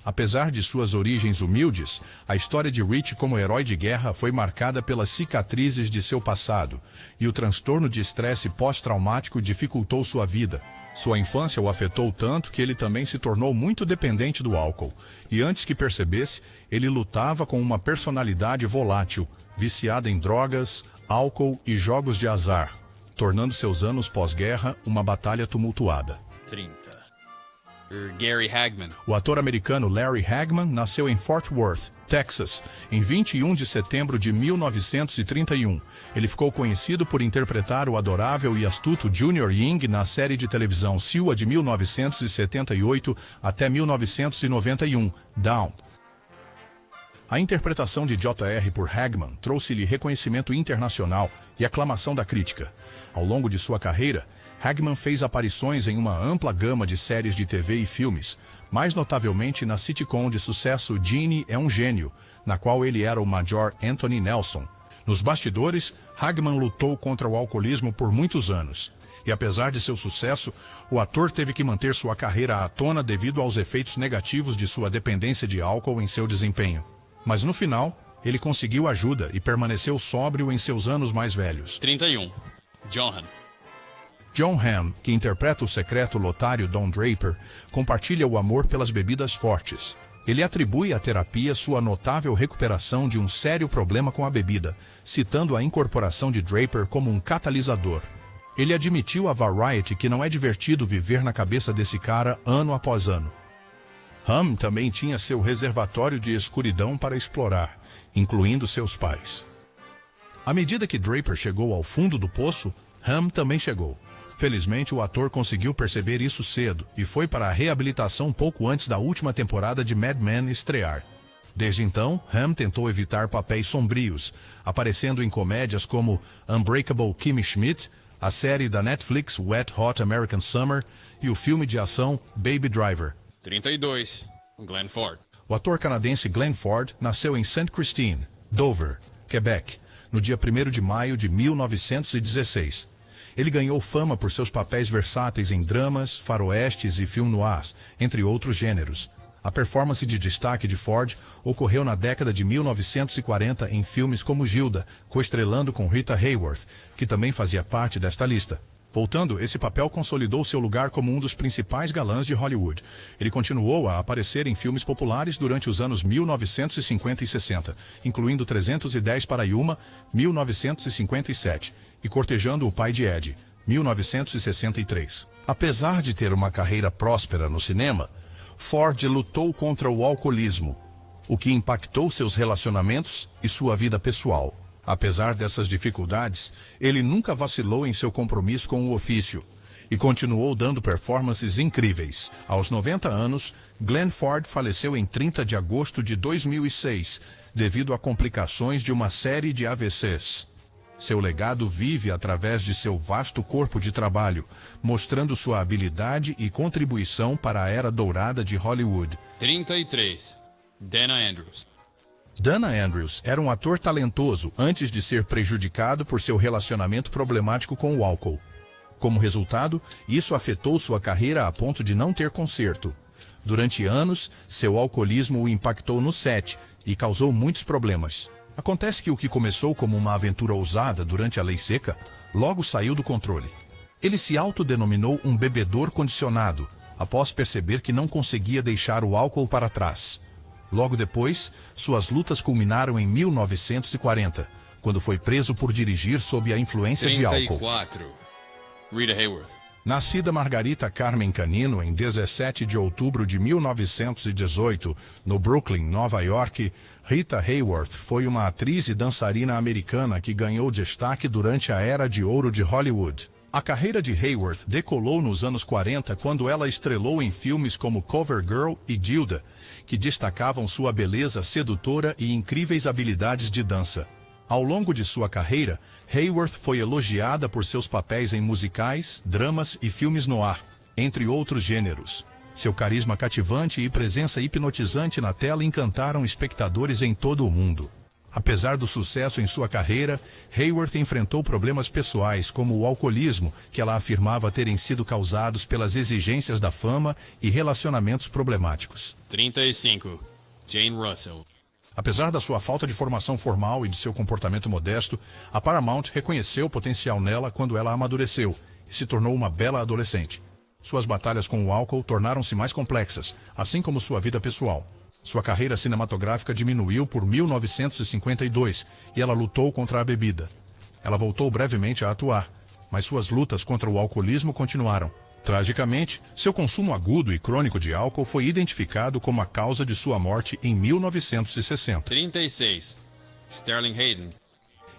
Apesar de suas origens humildes, a história de Rich como herói de guerra foi marcada pelas cicatrizes de seu passado, e o transtorno de estresse pós-traumático dificultou sua vida. Sua infância o afetou tanto que ele também se tornou muito dependente do álcool, e antes que percebesse, ele lutava com uma personalidade volátil, viciada em drogas, álcool e jogos de azar, tornando seus anos pós-guerra uma batalha tumultuada. 30. Gary Hagman. O ator americano Larry Hagman nasceu em Fort Worth, Texas, em 21 de setembro de 1931. Ele ficou conhecido por interpretar o adorável e astuto Junior Ying na série de televisão Siwa de 1978 até 1991, Down. A interpretação de J.R. por Hagman trouxe-lhe reconhecimento internacional e aclamação da crítica. Ao longo de sua carreira, Hagman fez aparições em uma ampla gama de séries de TV e filmes, mais notavelmente na sitcom de sucesso Gene é um Gênio, na qual ele era o Major Anthony Nelson. Nos bastidores, Hagman lutou contra o alcoolismo por muitos anos. E apesar de seu sucesso, o ator teve que manter sua carreira à tona devido aos efeitos negativos de sua dependência de álcool em seu desempenho. Mas no final, ele conseguiu ajuda e permaneceu sóbrio em seus anos mais velhos. 31. John Hamm. John Hamm, que interpreta o secreto lotário Don Draper, compartilha o amor pelas bebidas fortes. Ele atribui à terapia sua notável recuperação de um sério problema com a bebida, citando a incorporação de Draper como um catalisador. Ele admitiu a Variety que não é divertido viver na cabeça desse cara ano após ano. Hamm também tinha seu reservatório de escuridão para explorar, incluindo seus pais. À medida que Draper chegou ao fundo do poço, Hamm também chegou. Felizmente, o ator conseguiu perceber isso cedo e foi para a reabilitação pouco antes da última temporada de Mad Men estrear. Desde então, Hamm tentou evitar papéis sombrios, aparecendo em comédias como Unbreakable Kimmy Schmidt, a série da Netflix Wet Hot American Summer e o filme de ação Baby Driver. 32. Glenn Ford. O ator canadense Glenn Ford nasceu em St. Christine, Dover, Quebec, no dia 1º de maio de 1916. Ele ganhou fama por seus papéis versáteis em dramas, faroestes e film noirs, entre outros gêneros. A performance de destaque de Ford ocorreu na década de 1940 em filmes como Gilda, coestrelando com Rita Hayworth, que também fazia parte desta lista. Voltando, esse papel consolidou seu lugar como um dos principais galãs de Hollywood. Ele continuou a aparecer em filmes populares durante os anos 1950 e 60, incluindo 310 para Yuma, 1957, e Cortejando o Pai de Ed, 1963. Apesar de ter uma carreira próspera no cinema, Ford lutou contra o alcoolismo, o que impactou seus relacionamentos e sua vida pessoal. Apesar dessas dificuldades, ele nunca vacilou em seu compromisso com o ofício e continuou dando performances incríveis. Aos 90 anos, Glenn Ford faleceu em 30 de agosto de 2006, devido a complicações de uma série de AVCs. Seu legado vive através de seu vasto corpo de trabalho, mostrando sua habilidade e contribuição para a era dourada de Hollywood. 33. Dana Andrews. Dana Andrews era um ator talentoso antes de ser prejudicado por seu relacionamento problemático com o álcool. Como resultado, isso afetou sua carreira a ponto de não ter conserto. Durante anos, seu alcoolismo o impactou no set e causou muitos problemas. Acontece que o que começou como uma aventura ousada durante a lei seca, logo saiu do controle. Ele se autodenominou um bebedor condicionado, após perceber que não conseguia deixar o álcool para trás. Logo depois, suas lutas culminaram em 1940, quando foi preso por dirigir sob a influência de álcool. 34. Rita Hayworth. Nascida Margarita Carmen Canino em 17 de outubro de 1918, no Brooklyn, Nova York, Rita Hayworth foi uma atriz e dançarina americana que ganhou destaque durante a Era de Ouro de Hollywood. A carreira de Hayworth decolou nos anos 40 quando ela estrelou em filmes como Cover Girl e Gilda, que destacavam sua beleza sedutora e incríveis habilidades de dança. Ao longo de sua carreira, Hayworth foi elogiada por seus papéis em musicais, dramas e filmes noir, entre outros gêneros. Seu carisma cativante e presença hipnotizante na tela encantaram espectadores em todo o mundo. Apesar do sucesso em sua carreira, Hayworth enfrentou problemas pessoais como o alcoolismo, que ela afirmava terem sido causados pelas exigências da fama e relacionamentos problemáticos. 35. Jane Russell. Apesar da sua falta de formação formal e de seu comportamento modesto, a Paramount reconheceu o potencial nela quando ela amadureceu e se tornou uma bela adolescente. Suas batalhas com o álcool tornaram-se mais complexas, assim como sua vida pessoal. Sua carreira cinematográfica diminuiu por 1952 e ela lutou contra a bebida. Ela voltou brevemente a atuar, mas suas lutas contra o alcoolismo continuaram. Tragicamente, seu consumo agudo e crônico de álcool foi identificado como a causa de sua morte em 1960. 36. Sterling Hayden.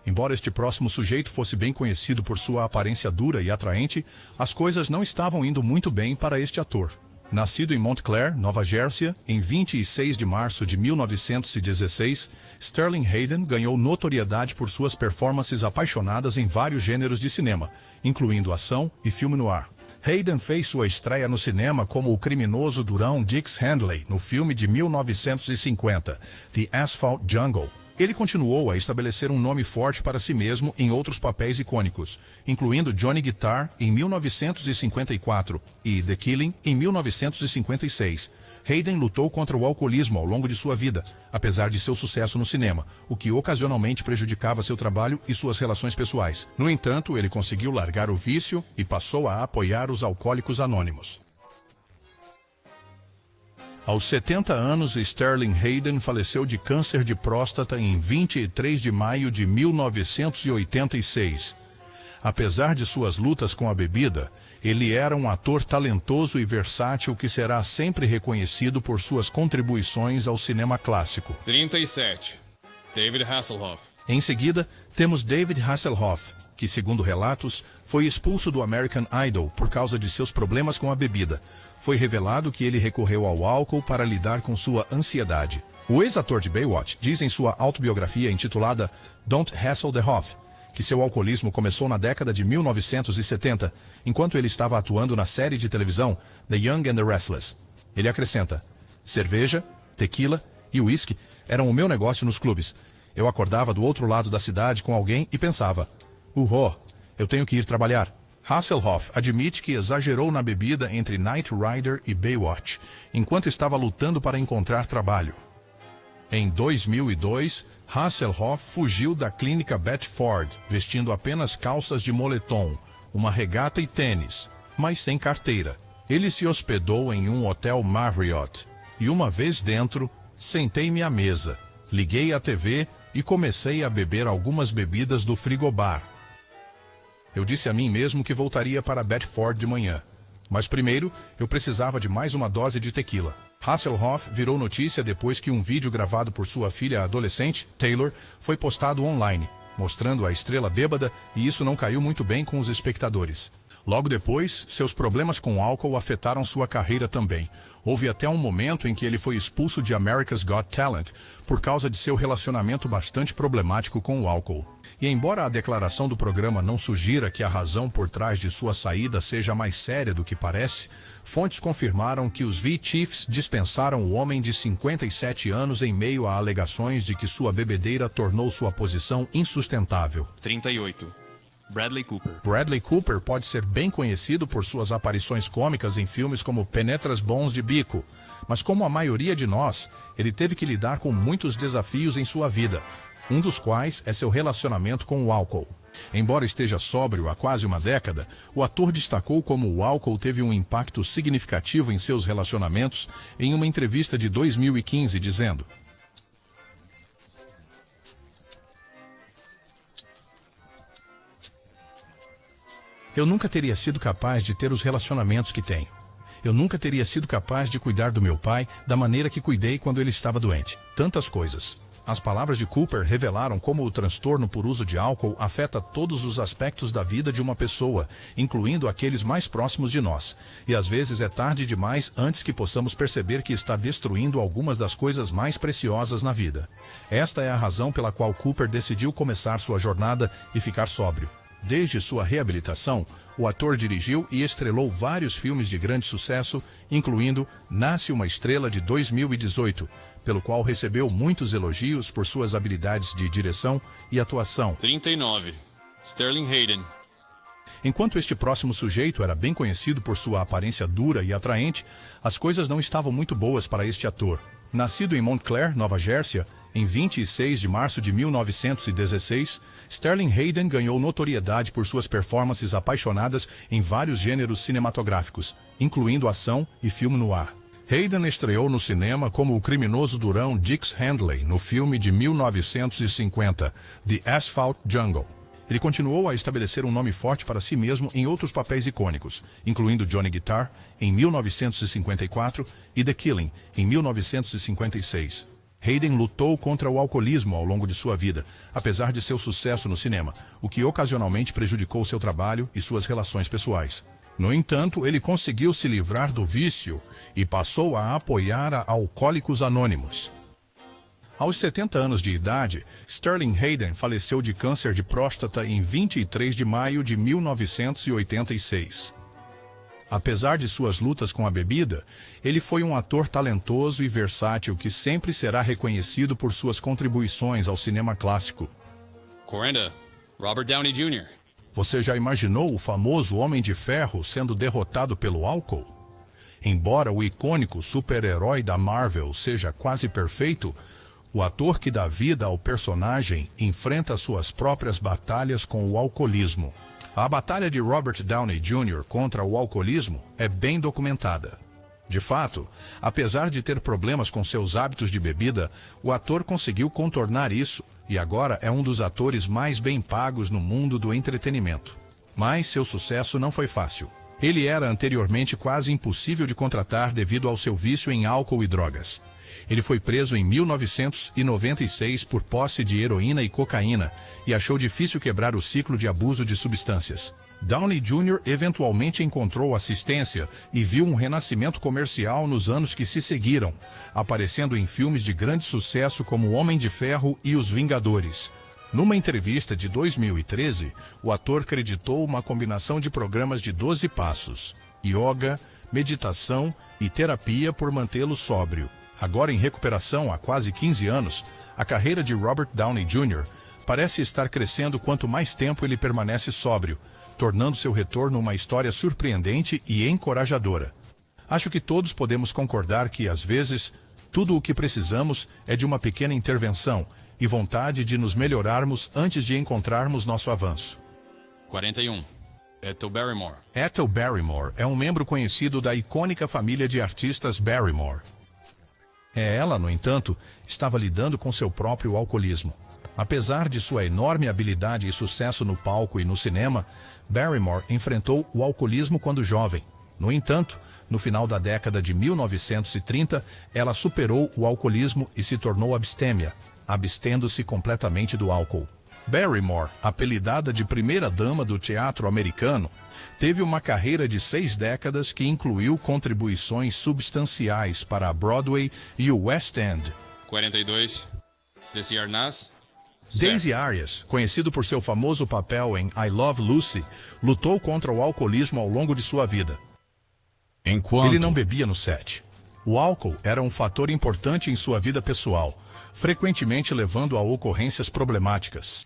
Embora este próximo sujeito fosse bem conhecido por sua aparência dura e atraente, as coisas não estavam indo muito bem para este ator. Nascido em Montclair, Nova Jersey, em 26 de março de 1916, Sterling Hayden ganhou notoriedade por suas performances apaixonadas em vários gêneros de cinema, incluindo ação e filme noir. Hayden fez sua estreia no cinema como o criminoso durão Dix Handley no filme de 1950, The Asphalt Jungle. Ele continuou a estabelecer um nome forte para si mesmo em outros papéis icônicos, incluindo Johnny Guitar em 1954 e The Killing em 1956. Hayden lutou contra o alcoolismo ao longo de sua vida, apesar de seu sucesso no cinema, o que ocasionalmente prejudicava seu trabalho e suas relações pessoais. No entanto, ele conseguiu largar o vício e passou a apoiar os alcoólicos anônimos. Aos 70 anos, Sterling Hayden faleceu de câncer de próstata em 23 de maio de 1986. Apesar de suas lutas com a bebida, ele era um ator talentoso e versátil que será sempre reconhecido por suas contribuições ao cinema clássico. 37. David Hasselhoff. Em seguida, temos David Hasselhoff, que, segundo relatos, foi expulso do American Idol por causa de seus problemas com a bebida. Foi revelado que ele recorreu ao álcool para lidar com sua ansiedade. O ex-ator de Baywatch diz em sua autobiografia intitulada Don't Hassle the Hoff, que seu alcoolismo começou na década de 1970, enquanto ele estava atuando na série de televisão The Young and the Restless. Ele acrescenta: cerveja, tequila e uísque eram o meu negócio nos clubes. Eu acordava do outro lado da cidade com alguém e pensava: eu tenho que ir trabalhar. Hasselhoff admite que exagerou na bebida entre Knight Rider e Baywatch, enquanto estava lutando para encontrar trabalho. Em 2002, Hasselhoff fugiu da clínica Betty Ford, vestindo apenas calças de moletom, uma regata e tênis, mas sem carteira. Ele se hospedou em um hotel Marriott, e uma vez dentro, sentei-me à mesa, liguei a TV e comecei a beber algumas bebidas do frigobar. Eu disse a mim mesmo que voltaria para Bedford de manhã. Mas primeiro, eu precisava de mais uma dose de tequila. Hasselhoff virou notícia depois que um vídeo gravado por sua filha adolescente, Taylor, foi postado online, mostrando a estrela bêbada, e isso não caiu muito bem com os espectadores. Logo depois, seus problemas com álcool afetaram sua carreira também. Houve até um momento em que ele foi expulso de America's Got Talent por causa de seu relacionamento bastante problemático com o álcool. E embora a declaração do programa não sugira que a razão por trás de sua saída seja mais séria do que parece, fontes confirmaram que os V-Chiefs dispensaram o homem de 57 anos em meio a alegações de que sua bebedeira tornou sua posição insustentável. 38. Bradley Cooper. Bradley Cooper pode ser bem conhecido por suas aparições cômicas em filmes como Penetras Bons de Bico, mas como a maioria de nós, ele teve que lidar com muitos desafios em sua vida, um dos quais é seu relacionamento com o álcool. Embora esteja sóbrio há quase uma década, o ator destacou como o álcool teve um impacto significativo em seus relacionamentos em uma entrevista de 2015, dizendo: "Eu nunca teria sido capaz de ter os relacionamentos que tenho. Eu nunca teria sido capaz de cuidar do meu pai da maneira que cuidei quando ele estava doente. Tantas coisas." As palavras de Cooper revelaram como o transtorno por uso de álcool afeta todos os aspectos da vida de uma pessoa, incluindo aqueles mais próximos de nós. E às vezes é tarde demais antes que possamos perceber que está destruindo algumas das coisas mais preciosas na vida. Esta é a razão pela qual Cooper decidiu começar sua jornada e ficar sóbrio. Desde sua reabilitação, o ator dirigiu e estrelou vários filmes de grande sucesso, incluindo Nasce uma Estrela de 2018, pelo qual recebeu muitos elogios por suas habilidades de direção e atuação. 39. Sterling Hayden. Enquanto este próximo sujeito era bem conhecido por sua aparência dura e atraente, as coisas não estavam muito boas para este ator. Nascido em Montclair, Nova Jersey, em 26 de março de 1916, Sterling Hayden ganhou notoriedade por suas performances apaixonadas em vários gêneros cinematográficos, incluindo ação e filme noir. Hayden estreou no cinema como o criminoso durão Dix Handley no filme de 1950, The Asphalt Jungle. Ele continuou a estabelecer um nome forte para si mesmo em outros papéis icônicos, incluindo Johnny Guitar, em 1954, e The Killing, em 1956. Hayden lutou contra o alcoolismo ao longo de sua vida, apesar de seu sucesso no cinema, o que ocasionalmente prejudicou seu trabalho e suas relações pessoais. No entanto, ele conseguiu se livrar do vício e passou a apoiar a Alcoólicos Anônimos. Aos 70 anos de idade, Sterling Hayden faleceu de câncer de próstata em 23 de maio de 1986. Apesar de suas lutas com a bebida, ele foi um ator talentoso e versátil que sempre será reconhecido por suas contribuições ao cinema clássico. 40. Robert Downey Jr. Você já imaginou o famoso Homem de Ferro sendo derrotado pelo álcool? Embora o icônico super-herói da Marvel seja quase perfeito, o ator que dá vida ao personagem enfrenta suas próprias batalhas com o alcoolismo. A batalha de Robert Downey Jr. contra o alcoolismo é bem documentada. De fato, apesar de ter problemas com seus hábitos de bebida, o ator conseguiu contornar isso e agora é um dos atores mais bem pagos no mundo do entretenimento. Mas seu sucesso não foi fácil. Ele era anteriormente quase impossível de contratar devido ao seu vício em álcool e drogas. Ele foi preso em 1996 por posse de heroína e cocaína e achou difícil quebrar o ciclo de abuso de substâncias. Downey Jr. eventualmente encontrou assistência e viu um renascimento comercial nos anos que se seguiram, aparecendo em filmes de grande sucesso como Homem de Ferro e Os Vingadores. Numa entrevista de 2013, o ator creditou uma combinação de programas de 12 passos, yoga, meditação e terapia por mantê-lo sóbrio. Agora em recuperação há quase 15 anos, a carreira de Robert Downey Jr. parece estar crescendo quanto mais tempo ele permanece sóbrio, tornando seu retorno uma história surpreendente e encorajadora. Acho que todos podemos concordar que, às vezes, tudo o que precisamos é de uma pequena intervenção e vontade de nos melhorarmos antes de encontrarmos nosso avanço. 41. Ethel Barrymore. Ethel Barrymore é um membro conhecido da icônica família de artistas Barrymore. Ela, no entanto, estava lidando com seu próprio alcoolismo. Apesar de sua enorme habilidade e sucesso no palco e no cinema, Barrymore enfrentou o alcoolismo quando jovem. No entanto, no final da década de 1930, ela superou o alcoolismo e se tornou abstêmia, abstendo-se completamente do álcool. Barrymore, apelidada de primeira-dama do teatro americano, teve uma carreira de 6 décadas que incluiu contribuições substanciais para a Broadway e o West End. 42. Desi Arnaz. Daisy Arias, conhecido por seu famoso papel em I Love Lucy, lutou contra o alcoolismo ao longo de sua vida. Ele não bebia no set. O álcool era um fator importante em sua vida pessoal, frequentemente levando a ocorrências problemáticas.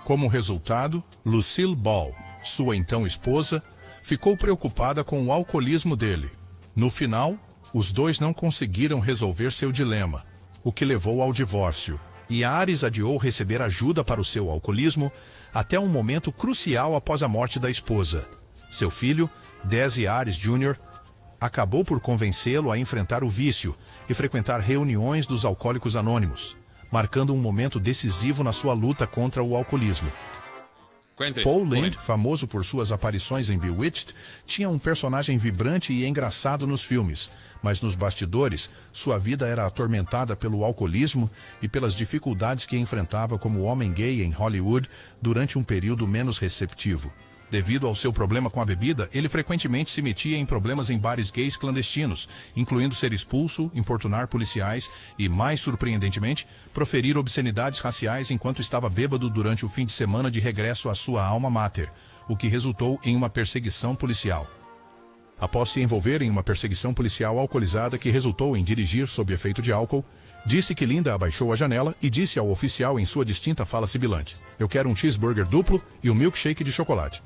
Como resultado, Lucille Ball, sua então esposa, ficou preocupada com o alcoolismo dele. No final, os dois não conseguiram resolver seu dilema, o que levou ao divórcio. E Ares adiou receber ajuda para o seu alcoolismo até um momento crucial após a morte da esposa. Seu filho, Desi Ares Jr., acabou por convencê-lo a enfrentar o vício e frequentar reuniões dos Alcoólicos Anônimos, marcando um momento decisivo na sua luta contra o alcoolismo. Paul Lynde, famoso por suas aparições em Bewitched, tinha um personagem vibrante e engraçado nos filmes, mas nos bastidores, sua vida era atormentada pelo alcoolismo e pelas dificuldades que enfrentava como homem gay em Hollywood durante um período menos receptivo. Devido ao seu problema com a bebida, ele frequentemente se metia em problemas em bares gays clandestinos, incluindo ser expulso, importunar policiais e, mais surpreendentemente, proferir obscenidades raciais enquanto estava bêbado durante o fim de semana de regresso à sua alma mater, o que resultou em uma perseguição policial. Após se envolver em uma perseguição policial alcoolizada que resultou em dirigir sob efeito de álcool, disse que Linda abaixou a janela e disse ao oficial em sua distinta fala sibilante: "Eu quero um cheeseburger duplo e um milkshake de chocolate.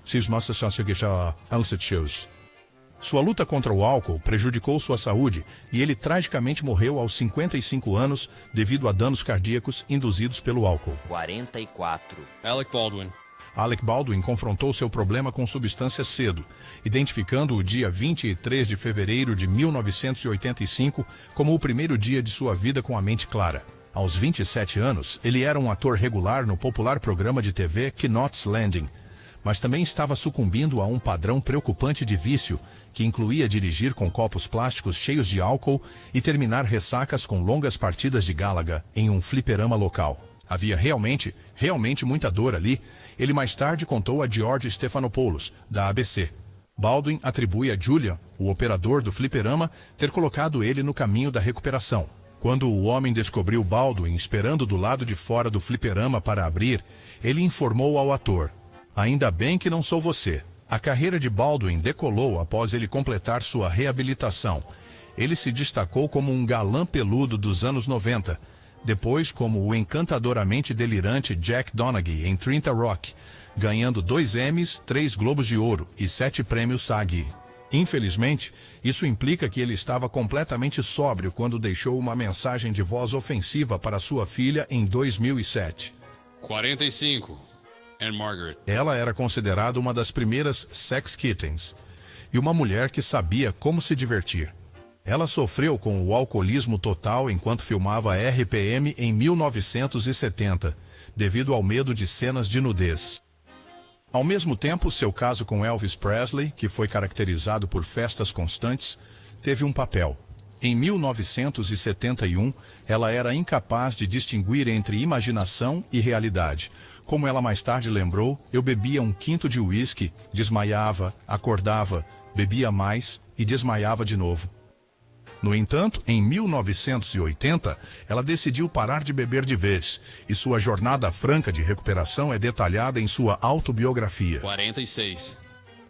Sua luta contra o álcool prejudicou sua saúde e ele tragicamente morreu aos 55 anos devido a danos cardíacos induzidos pelo álcool. 44. Alec Baldwin. Alec Baldwin confrontou seu problema com substâncias cedo, identificando o dia 23 de fevereiro de 1985 como o primeiro dia de sua vida com a mente clara. Aos 27 anos, ele era um ator regular no popular programa de TV Knots Landing, mas também estava sucumbindo a um padrão preocupante de vício, que incluía dirigir com copos plásticos cheios de álcool e terminar ressacas com longas partidas de Galaga em um fliperama local. Havia realmente muita dor ali. Ele mais tarde contou a George Stephanopoulos, da ABC. Baldwin atribui a Julian, o operador do fliperama, ter colocado ele no caminho da recuperação. Quando o homem descobriu Baldwin esperando do lado de fora do fliperama para abrir, ele informou ao ator: "Ainda bem que não sou você." A carreira de Baldwin decolou após ele completar sua reabilitação. Ele se destacou como um galã peludo dos anos 90, depois como o encantadoramente delirante Jack Donaghy em 30 Rock, ganhando 2 Emmys, 3 Globos de Ouro e 7 prêmios SAG. Infelizmente, isso implica que ele estava completamente sóbrio quando deixou uma mensagem de voz ofensiva para sua filha em 2007. 45. Anne Margaret. Ela era considerada uma das primeiras sex kittens e uma mulher que sabia como se divertir. Ela sofreu com o alcoolismo total enquanto filmava RPM em 1970, devido ao medo de cenas de nudez. Ao mesmo tempo, seu caso com Elvis Presley, que foi caracterizado por festas constantes, teve um papel. Em 1971, ela era incapaz de distinguir entre imaginação e realidade. Como ela mais tarde lembrou, eu bebia 1/5 de uísque, desmaiava, acordava, bebia mais e desmaiava de novo. No entanto, em 1980, ela decidiu parar de beber de vez, e sua jornada franca de recuperação é detalhada em sua autobiografia. 46.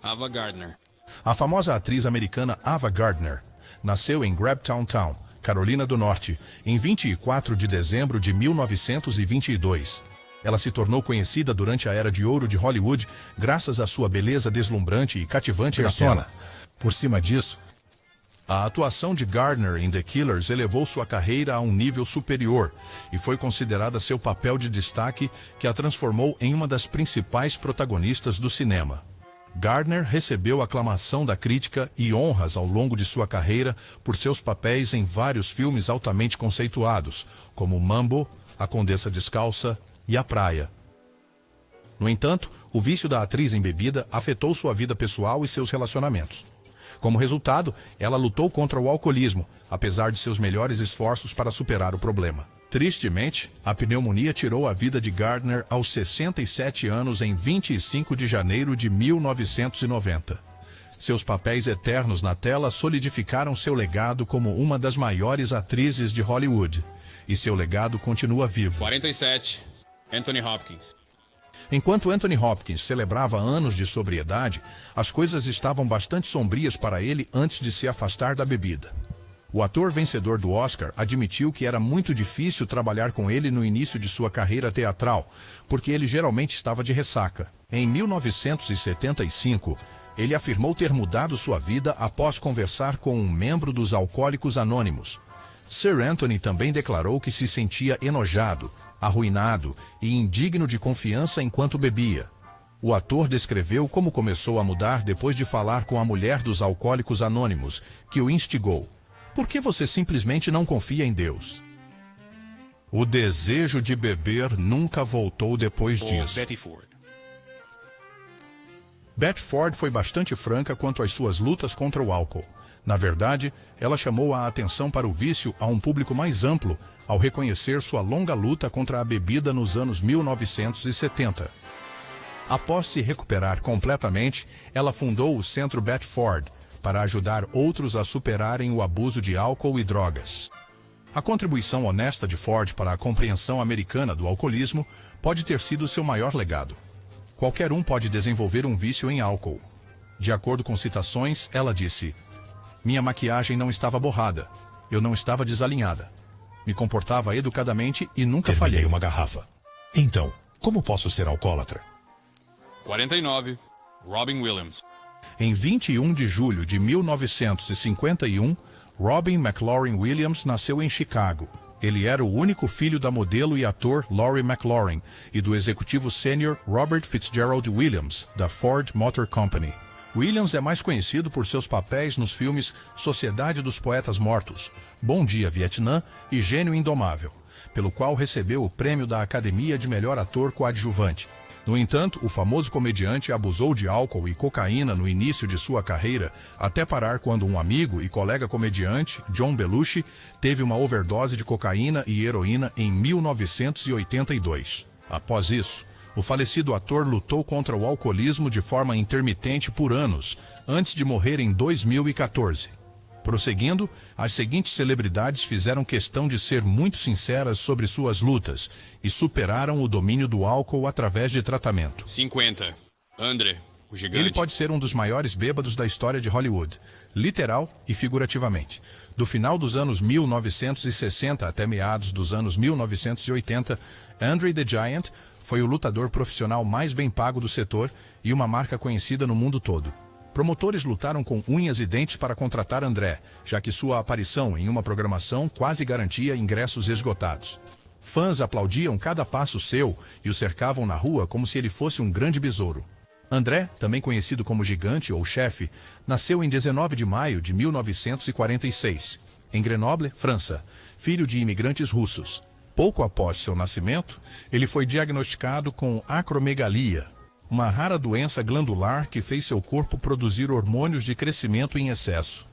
Ava Gardner. A famosa atriz americana Ava Gardner nasceu em Grabtown Town, Carolina do Norte, em 24 de dezembro de 1922. Ela se tornou conhecida durante a Era de Ouro de Hollywood graças à sua beleza deslumbrante e cativante na tela. Por cima disso, a atuação de Gardner em The Killers elevou sua carreira a um nível superior e foi considerada seu papel de destaque que a transformou em uma das principais protagonistas do cinema. Gardner recebeu aclamação da crítica e honras ao longo de sua carreira por seus papéis em vários filmes altamente conceituados, como Mambo, A Condessa Descalça e A Praia. No entanto, o vício da atriz em bebida afetou sua vida pessoal e seus relacionamentos. Como resultado, ela lutou contra o alcoolismo, apesar de seus melhores esforços para superar o problema. Tristemente, a pneumonia tirou a vida de Gardner aos 67 anos em 25 de janeiro de 1990. Seus papéis eternos na tela solidificaram seu legado como uma das maiores atrizes de Hollywood. E seu legado continua vivo. 47. Anthony Hopkins. Enquanto Anthony Hopkins celebrava anos de sobriedade, as coisas estavam bastante sombrias para ele antes de se afastar da bebida. O ator vencedor do Oscar admitiu que era muito difícil trabalhar com ele no início de sua carreira teatral, porque ele geralmente estava de ressaca. Em 1975, ele afirmou ter mudado sua vida após conversar com um membro dos Alcoólicos Anônimos. Sir Anthony também declarou que se sentia enojado, arruinado e indigno de confiança enquanto bebia. O ator descreveu como começou a mudar depois de falar com a mulher dos Alcoólicos Anônimos, que o instigou. Por que você simplesmente não confia em Deus? O desejo de beber nunca voltou depois disso. Betty Ford. Betty Ford foi bastante franca quanto às suas lutas contra o álcool. Na verdade, ela chamou a atenção para o vício a um público mais amplo ao reconhecer sua longa luta contra a bebida nos anos 1970. Após se recuperar completamente, ela fundou o Centro Betty Ford para ajudar outros a superarem o abuso de álcool e drogas. A contribuição honesta de Ford para a compreensão americana do alcoolismo pode ter sido seu maior legado. Qualquer um pode desenvolver um vício em álcool. De acordo com citações, ela disse: "Minha maquiagem não estava borrada. Eu não estava desalinhada. Me comportava educadamente e nunca falhei uma garrafa. Então, como posso ser alcoólatra?" 49. Robin Williams. Em 21 de julho de 1951, Robin McLaurin Williams nasceu em Chicago. Ele era o único filho da modelo e ator Laurie McLaurin e do executivo sênior Robert Fitzgerald Williams, da Ford Motor Company. Williams é mais conhecido por seus papéis nos filmes Sociedade dos Poetas Mortos, Bom Dia Vietnã e Gênio Indomável, pelo qual recebeu o prêmio da Academia de Melhor Ator Coadjuvante. No entanto, o famoso comediante abusou de álcool e cocaína no início de sua carreira, até parar quando um amigo e colega comediante, John Belushi, teve uma overdose de cocaína e heroína em 1982. Após isso, o falecido ator lutou contra o alcoolismo de forma intermitente por anos, antes de morrer em 2014. Prosseguindo, as seguintes celebridades fizeram questão de ser muito sinceras sobre suas lutas e superaram o domínio do álcool através de tratamento. 50. André, o gigante. Ele pode ser um dos maiores bêbados da história de Hollywood, literal e figurativamente. Do final dos anos 1960 até meados dos anos 1980, Andre the Giant foi o lutador profissional mais bem pago do setor e uma marca conhecida no mundo todo. Promotores lutaram com unhas e dentes para contratar André, já que sua aparição em uma programação quase garantia ingressos esgotados. Fãs aplaudiam cada passo seu e o cercavam na rua como se ele fosse um grande besouro. André, também conhecido como Gigante ou Chefe, nasceu em 19 de maio de 1946, em Grenoble, França, filho de imigrantes russos. Pouco após seu nascimento, ele foi diagnosticado com acromegalia, uma rara doença glandular que fez seu corpo produzir hormônios de crescimento em excesso.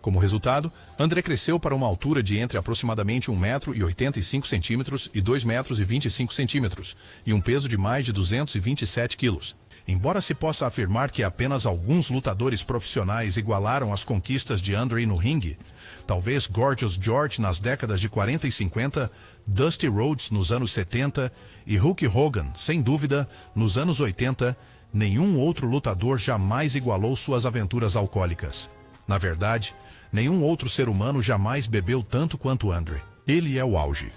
Como resultado, André cresceu para uma altura de entre aproximadamente 1,85 m e 2,25 m e um peso de mais de 227 quilos. Embora se possa afirmar que apenas alguns lutadores profissionais igualaram as conquistas de Andre no ringue, talvez Gorgeous George nas décadas de 40 e 50, Dusty Rhodes nos anos 70 e Hulk Hogan, sem dúvida, nos anos 80, nenhum outro lutador jamais igualou suas aventuras alcoólicas. Na verdade, nenhum outro ser humano jamais bebeu tanto quanto Andre. Ele é o auge.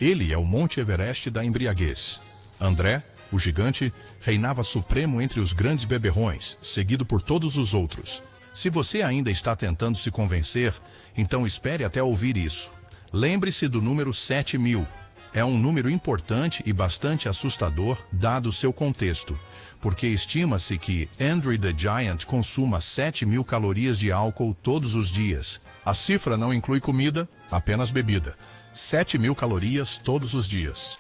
Ele é o Monte Everest da embriaguez. André, o gigante, reinava supremo entre os grandes beberrões, seguido por todos os outros. Se você ainda está tentando se convencer, então espere até ouvir isso. Lembre-se do número 7.000. é um número importante e bastante assustador dado seu contexto, porque estima-se que Andre the Giant consuma 7.000 calorias de álcool todos os dias. A cifra não inclui comida, apenas bebida. 7.000 calorias todos os dias.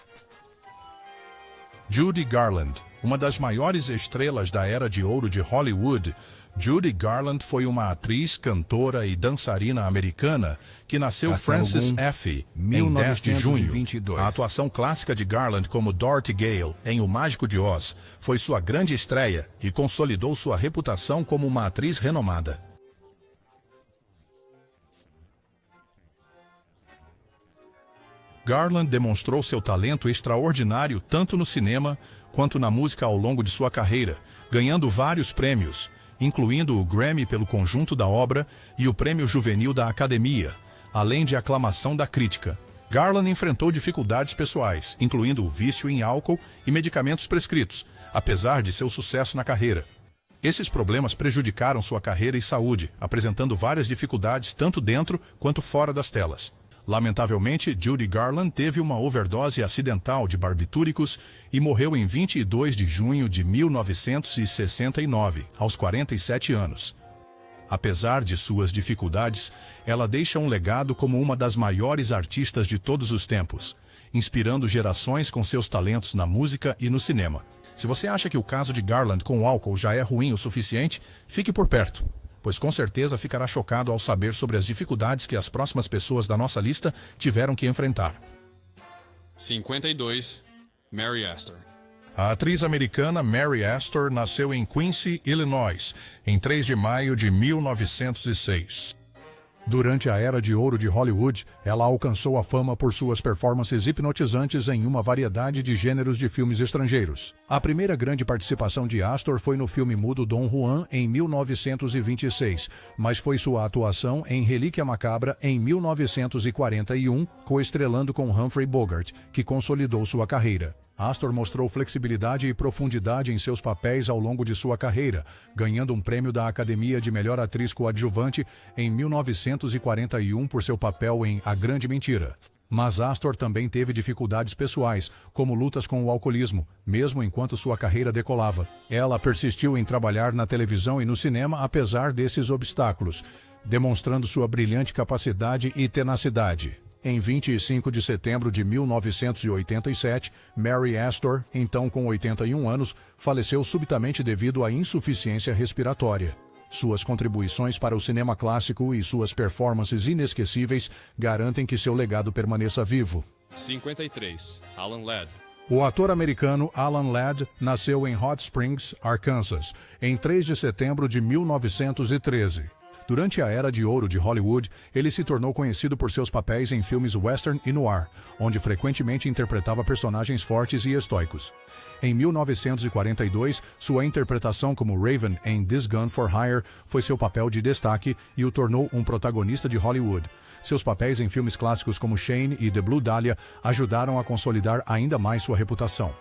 Judy Garland, uma das maiores estrelas da era de ouro de Hollywood, Judy Garland foi uma atriz, cantora e dançarina americana que nasceu Frances F. em 10 de junho. A atuação clássica de Garland como Dorothy Gale em O Mágico de Oz foi sua grande estreia e consolidou sua reputação como uma atriz renomada. Garland demonstrou seu talento extraordinário tanto no cinema quanto na música ao longo de sua carreira, ganhando vários prêmios, incluindo o Grammy pelo conjunto da obra e o Prêmio Juvenil da Academia, além de aclamação da crítica. Garland enfrentou dificuldades pessoais, incluindo o vício em álcool e medicamentos prescritos, apesar de seu sucesso na carreira. Esses problemas prejudicaram sua carreira e saúde, apresentando várias dificuldades tanto dentro quanto fora das telas. Lamentavelmente, Judy Garland teve uma overdose acidental de barbitúricos e morreu em 22 de junho de 1969, aos 47 anos. Apesar de suas dificuldades, ela deixa um legado como uma das maiores artistas de todos os tempos, inspirando gerações com seus talentos na música e no cinema. Se você acha que o caso de Garland com o álcool já é ruim o suficiente, fique por perto, pois com certeza ficará chocado ao saber sobre as dificuldades que as próximas pessoas da nossa lista tiveram que enfrentar. 52. Mary Astor. A atriz americana Mary Astor nasceu em Quincy, Illinois, em 3 de maio de 1906. Durante a era de ouro de Hollywood, ela alcançou a fama por suas performances hipnotizantes em uma variedade de gêneros de filmes estrangeiros. A primeira grande participação de Astor foi no filme mudo Dom Juan, em 1926, mas foi sua atuação em Relíquia Macabra, em 1941, coestrelando com Humphrey Bogart, que consolidou sua carreira. Astor mostrou flexibilidade e profundidade em seus papéis ao longo de sua carreira, ganhando um prêmio da Academia de Melhor Atriz Coadjuvante em 1941 por seu papel em A Grande Mentira. Mas Astor também teve dificuldades pessoais, como lutas com o alcoolismo, mesmo enquanto sua carreira decolava. Ela persistiu em trabalhar na televisão e no cinema apesar desses obstáculos, demonstrando sua brilhante capacidade e tenacidade. Em 25 de setembro de 1987, Mary Astor, então com 81 anos, faleceu subitamente devido à insuficiência respiratória. Suas contribuições para o cinema clássico e suas performances inesquecíveis garantem que seu legado permaneça vivo. 53. Alan Ladd. O ator americano Alan Ladd nasceu em Hot Springs, Arkansas, em 3 de setembro de 1913. Durante a era de ouro de Hollywood, ele se tornou conhecido por seus papéis em filmes western e noir, onde frequentemente interpretava personagens fortes e estoicos. Em 1942, sua interpretação como Raven em This Gun for Hire foi seu papel de destaque e o tornou um protagonista de Hollywood. Seus papéis em filmes clássicos como Shane e The Blue Dahlia ajudaram a consolidar ainda mais sua reputação.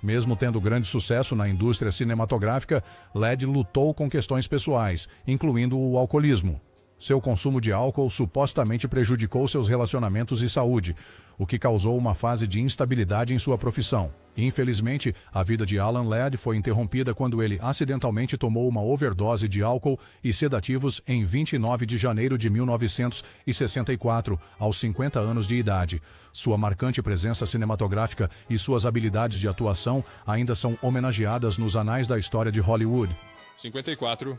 Mesmo tendo grande sucesso na indústria cinematográfica, Ladd lutou com questões pessoais, incluindo o alcoolismo. Seu consumo de álcool supostamente prejudicou seus relacionamentos e saúde, o que causou uma fase de instabilidade em sua profissão. Infelizmente, a vida de Alan Ladd foi interrompida quando ele acidentalmente tomou uma overdose de álcool e sedativos em 29 de janeiro de 1964, aos 50 anos de idade. Sua marcante presença cinematográfica e suas habilidades de atuação ainda são homenageadas nos anais da história de Hollywood. 54.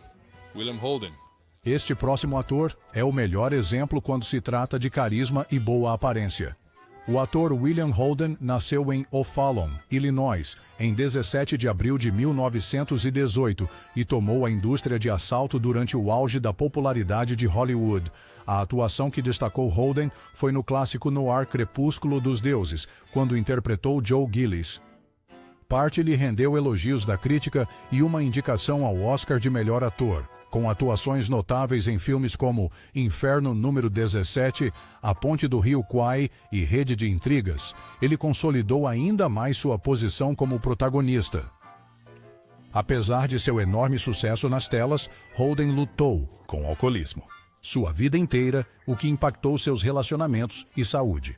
William Holden. Este próximo ator é o melhor exemplo quando se trata de carisma e boa aparência. O ator William Holden nasceu em O'Fallon, Illinois, em 17 de abril de 1918 e tomou a indústria de assalto durante o auge da popularidade de Hollywood. A atuação que destacou Holden foi no clássico noir Crepúsculo dos Deuses, quando interpretou Joe Gillis. Parte lhe rendeu elogios da crítica e uma indicação ao Oscar de melhor ator. Com atuações notáveis em filmes como Inferno número 17, A Ponte do Rio Kwai e Rede de Intrigas, ele consolidou ainda mais sua posição como protagonista. Apesar de seu enorme sucesso nas telas, Holden lutou com o alcoolismo sua vida inteira, o que impactou seus relacionamentos e saúde.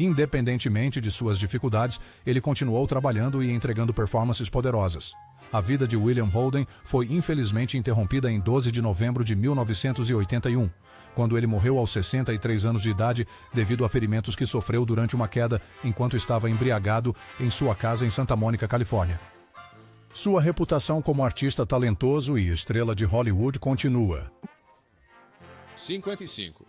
Independentemente de suas dificuldades, ele continuou trabalhando e entregando performances poderosas. A vida de William Holden foi infelizmente interrompida em 12 de novembro de 1981, quando ele morreu aos 63 anos de idade devido a ferimentos que sofreu durante uma queda enquanto estava embriagado em sua casa em Santa Mônica, Califórnia. Sua reputação como artista talentoso e estrela de Hollywood continua. 55.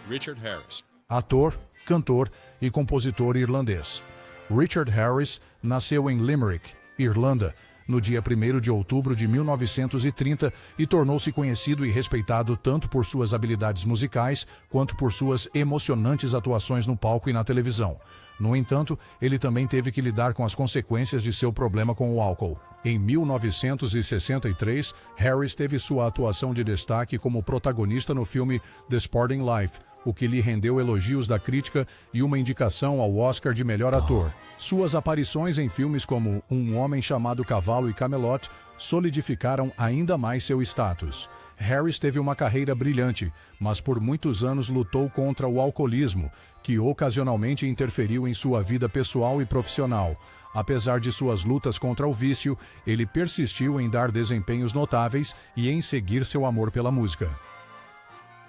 Richard Harris. Ator, cantor e compositor irlandês. Richard Harris nasceu em Limerick, Irlanda, no dia 1º de outubro de 1930 e tornou-se conhecido e respeitado tanto por suas habilidades musicais quanto por suas emocionantes atuações no palco e na televisão. No entanto, ele também teve que lidar com as consequências de seu problema com o álcool. Em 1963, Harris teve sua atuação de destaque como protagonista no filme The Sporting Life, o que lhe rendeu elogios da crítica e uma indicação ao Oscar de melhor ator. Suas aparições em filmes como Um Homem Chamado Cavalo e Camelot solidificaram ainda mais seu status. Harris teve uma carreira brilhante, mas por muitos anos lutou contra o alcoolismo, que ocasionalmente interferiu em sua vida pessoal e profissional. Apesar de suas lutas contra o vício, ele persistiu em dar desempenhos notáveis e em seguir seu amor pela música.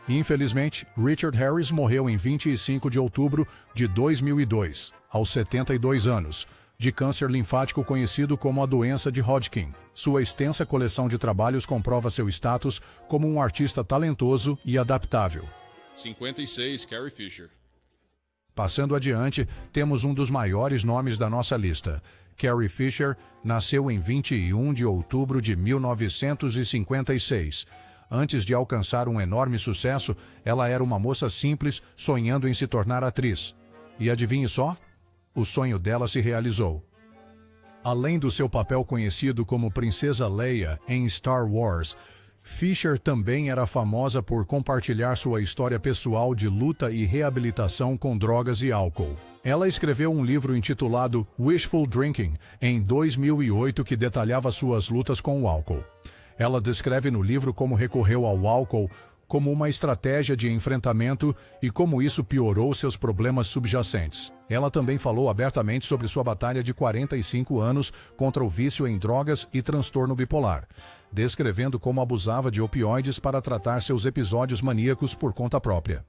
Infelizmente, Richard Harris morreu em 25 de outubro de 2002, aos 72 anos, de câncer linfático conhecido como a doença de Hodgkin. Sua extensa coleção de trabalhos comprova seu status como um artista talentoso e adaptável. 56. Carrie Fisher. Passando adiante, temos um dos maiores nomes da nossa lista. Carrie Fisher nasceu em 21 de outubro de 1956. Antes de alcançar um enorme sucesso, ela era uma moça simples, sonhando em se tornar atriz. E adivinhe só? O sonho dela se realizou. Além do seu papel conhecido como Princesa Leia em Star Wars, Fisher também era famosa por compartilhar sua história pessoal de luta e reabilitação com drogas e álcool. Ela escreveu um livro intitulado Wishful Drinking, em 2008, que detalhava suas lutas com o álcool. Ela descreve no livro como recorreu ao álcool como uma estratégia de enfrentamento e como isso piorou seus problemas subjacentes. Ela também falou abertamente sobre sua batalha de 45 anos contra o vício em drogas e transtorno bipolar, descrevendo como abusava de opioides para tratar seus episódios maníacos por conta própria.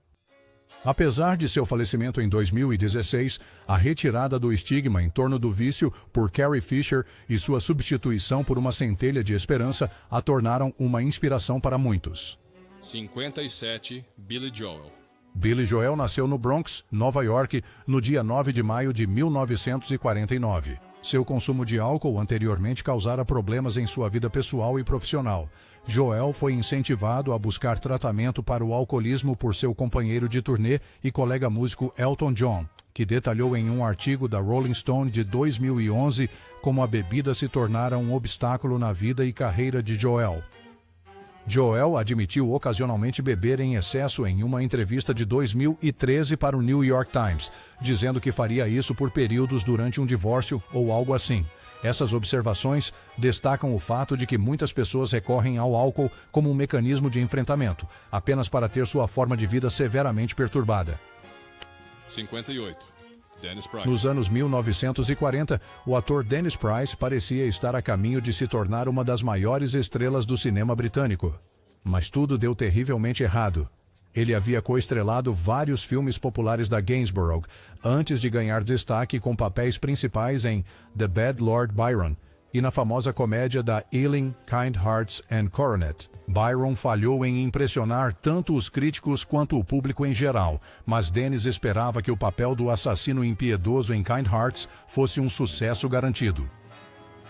Apesar de seu falecimento em 2016, a retirada do estigma em torno do vício por Carrie Fisher e sua substituição por uma centelha de esperança a tornaram uma inspiração para muitos. 57. Billy Joel. Billy Joel nasceu no Bronx, Nova York, no dia 9 de maio de 1949. Seu consumo de álcool anteriormente causara problemas em sua vida pessoal e profissional. Joel foi incentivado a buscar tratamento para o alcoolismo por seu companheiro de turnê e colega músico Elton John, que detalhou em um artigo da Rolling Stone de 2011 como a bebida se tornara um obstáculo na vida e carreira de Joel. Joel admitiu ocasionalmente beber em excesso em uma entrevista de 2013 para o New York Times, dizendo que faria isso por períodos durante um divórcio ou algo assim. Essas observações destacam o fato de que muitas pessoas recorrem ao álcool como um mecanismo de enfrentamento, apenas para ter sua forma de vida severamente perturbada. 58. Dennis Price. Nos anos 1940, o ator Dennis Price parecia estar a caminho de se tornar uma das maiores estrelas do cinema britânico. Mas tudo deu terrivelmente errado. Ele havia coestrelado vários filmes populares da Gainsborough antes de ganhar destaque com papéis principais em The Bad Lord Byron e na famosa comédia da Ealing, Kind Hearts and Coronet. Byron falhou em impressionar tanto os críticos quanto o público em geral, mas Dennis esperava que o papel do assassino impiedoso em Kind Hearts fosse um sucesso garantido.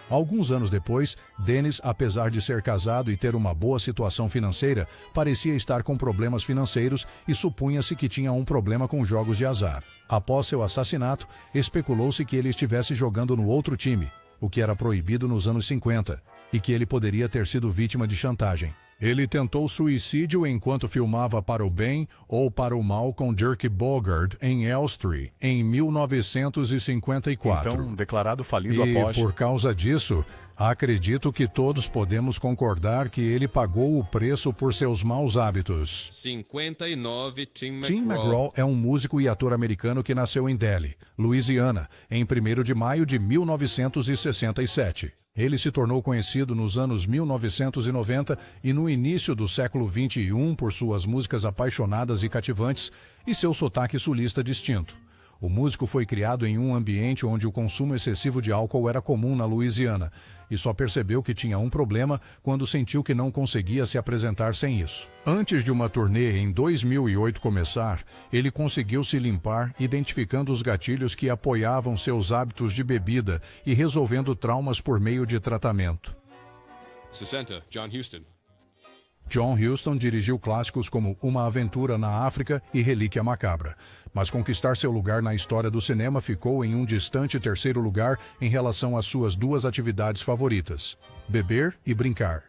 Alguns anos depois, Dennis, apesar de ser casado e ter uma boa situação financeira, parecia estar com problemas financeiros e supunha-se que tinha um problema com jogos de azar. Após seu assassinato, especulou-se que ele estivesse jogando no outro time, o que era proibido nos anos 50, e que ele poderia ter sido vítima de chantagem. Ele tentou suicídio enquanto filmava para o bem ou para o mal com Dirk Bogarde em Elstree, em 1954. Então, declarado falido E, após... por causa disso, Acredito que todos podemos concordar que ele pagou o preço por seus maus hábitos. 59, Tim Tim McGraw. McGraw é um músico e ator americano que nasceu em Delhi, Louisiana, em 1º de maio de 1967. Ele se tornou conhecido nos anos 1990 e no início do século XXI por suas músicas apaixonadas e cativantes e seu sotaque sulista distinto. O músico foi criado em um ambiente onde o consumo excessivo de álcool era comum na Louisiana e só percebeu que tinha um problema quando sentiu que não conseguia se apresentar sem isso. Antes de uma turnê em 2008 começar, ele conseguiu se limpar, identificando os gatilhos que apoiavam seus hábitos de bebida e resolvendo traumas por meio de tratamento. 60, John Huston. John Huston dirigiu clássicos como Uma Aventura na África e Relíquia Macabra, mas conquistar seu lugar na história do cinema ficou em um distante 3º lugar em relação às suas 2 atividades favoritas, beber e brincar.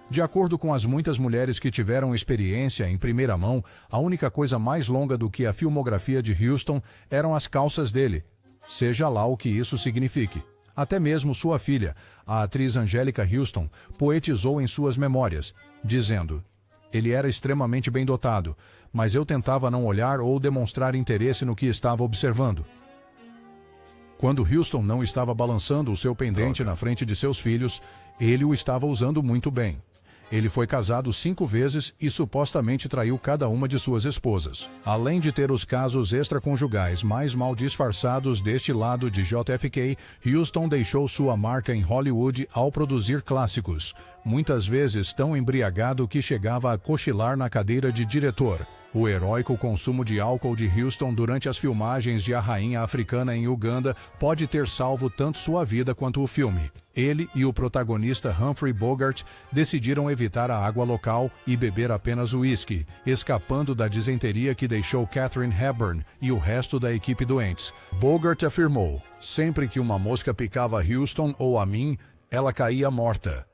De acordo com as muitas mulheres que tiveram experiência em primeira mão, a única coisa mais longa do que a filmografia de Huston eram as calças dele, seja lá o que isso signifique. Até mesmo sua filha, a atriz Angélica Huston, poetizou em suas memórias, dizendo: "Ele era extremamente bem dotado, mas eu tentava não olhar ou demonstrar interesse no que estava observando." Quando Huston não estava balançando o seu pendente na frente de seus filhos, ele o estava usando muito bem. Ele foi casado 5 vezes e supostamente traiu cada uma de suas esposas. Além de ter os casos extraconjugais mais mal disfarçados deste lado de JFK, Huston deixou sua marca em Hollywood ao produzir clássicos, muitas vezes tão embriagado que chegava a cochilar na cadeira de diretor. O heróico consumo de álcool de Huston durante as filmagens de A Rainha Africana em Uganda pode ter salvo tanto sua vida quanto o filme. Ele e o protagonista Humphrey Bogart decidiram evitar a água local e beber apenas uísque, escapando da disenteria que deixou Katharine Hepburn e o resto da equipe doentes. Bogart afirmou: "Sempre que uma mosca picava Huston ou a mim, ela caía morta."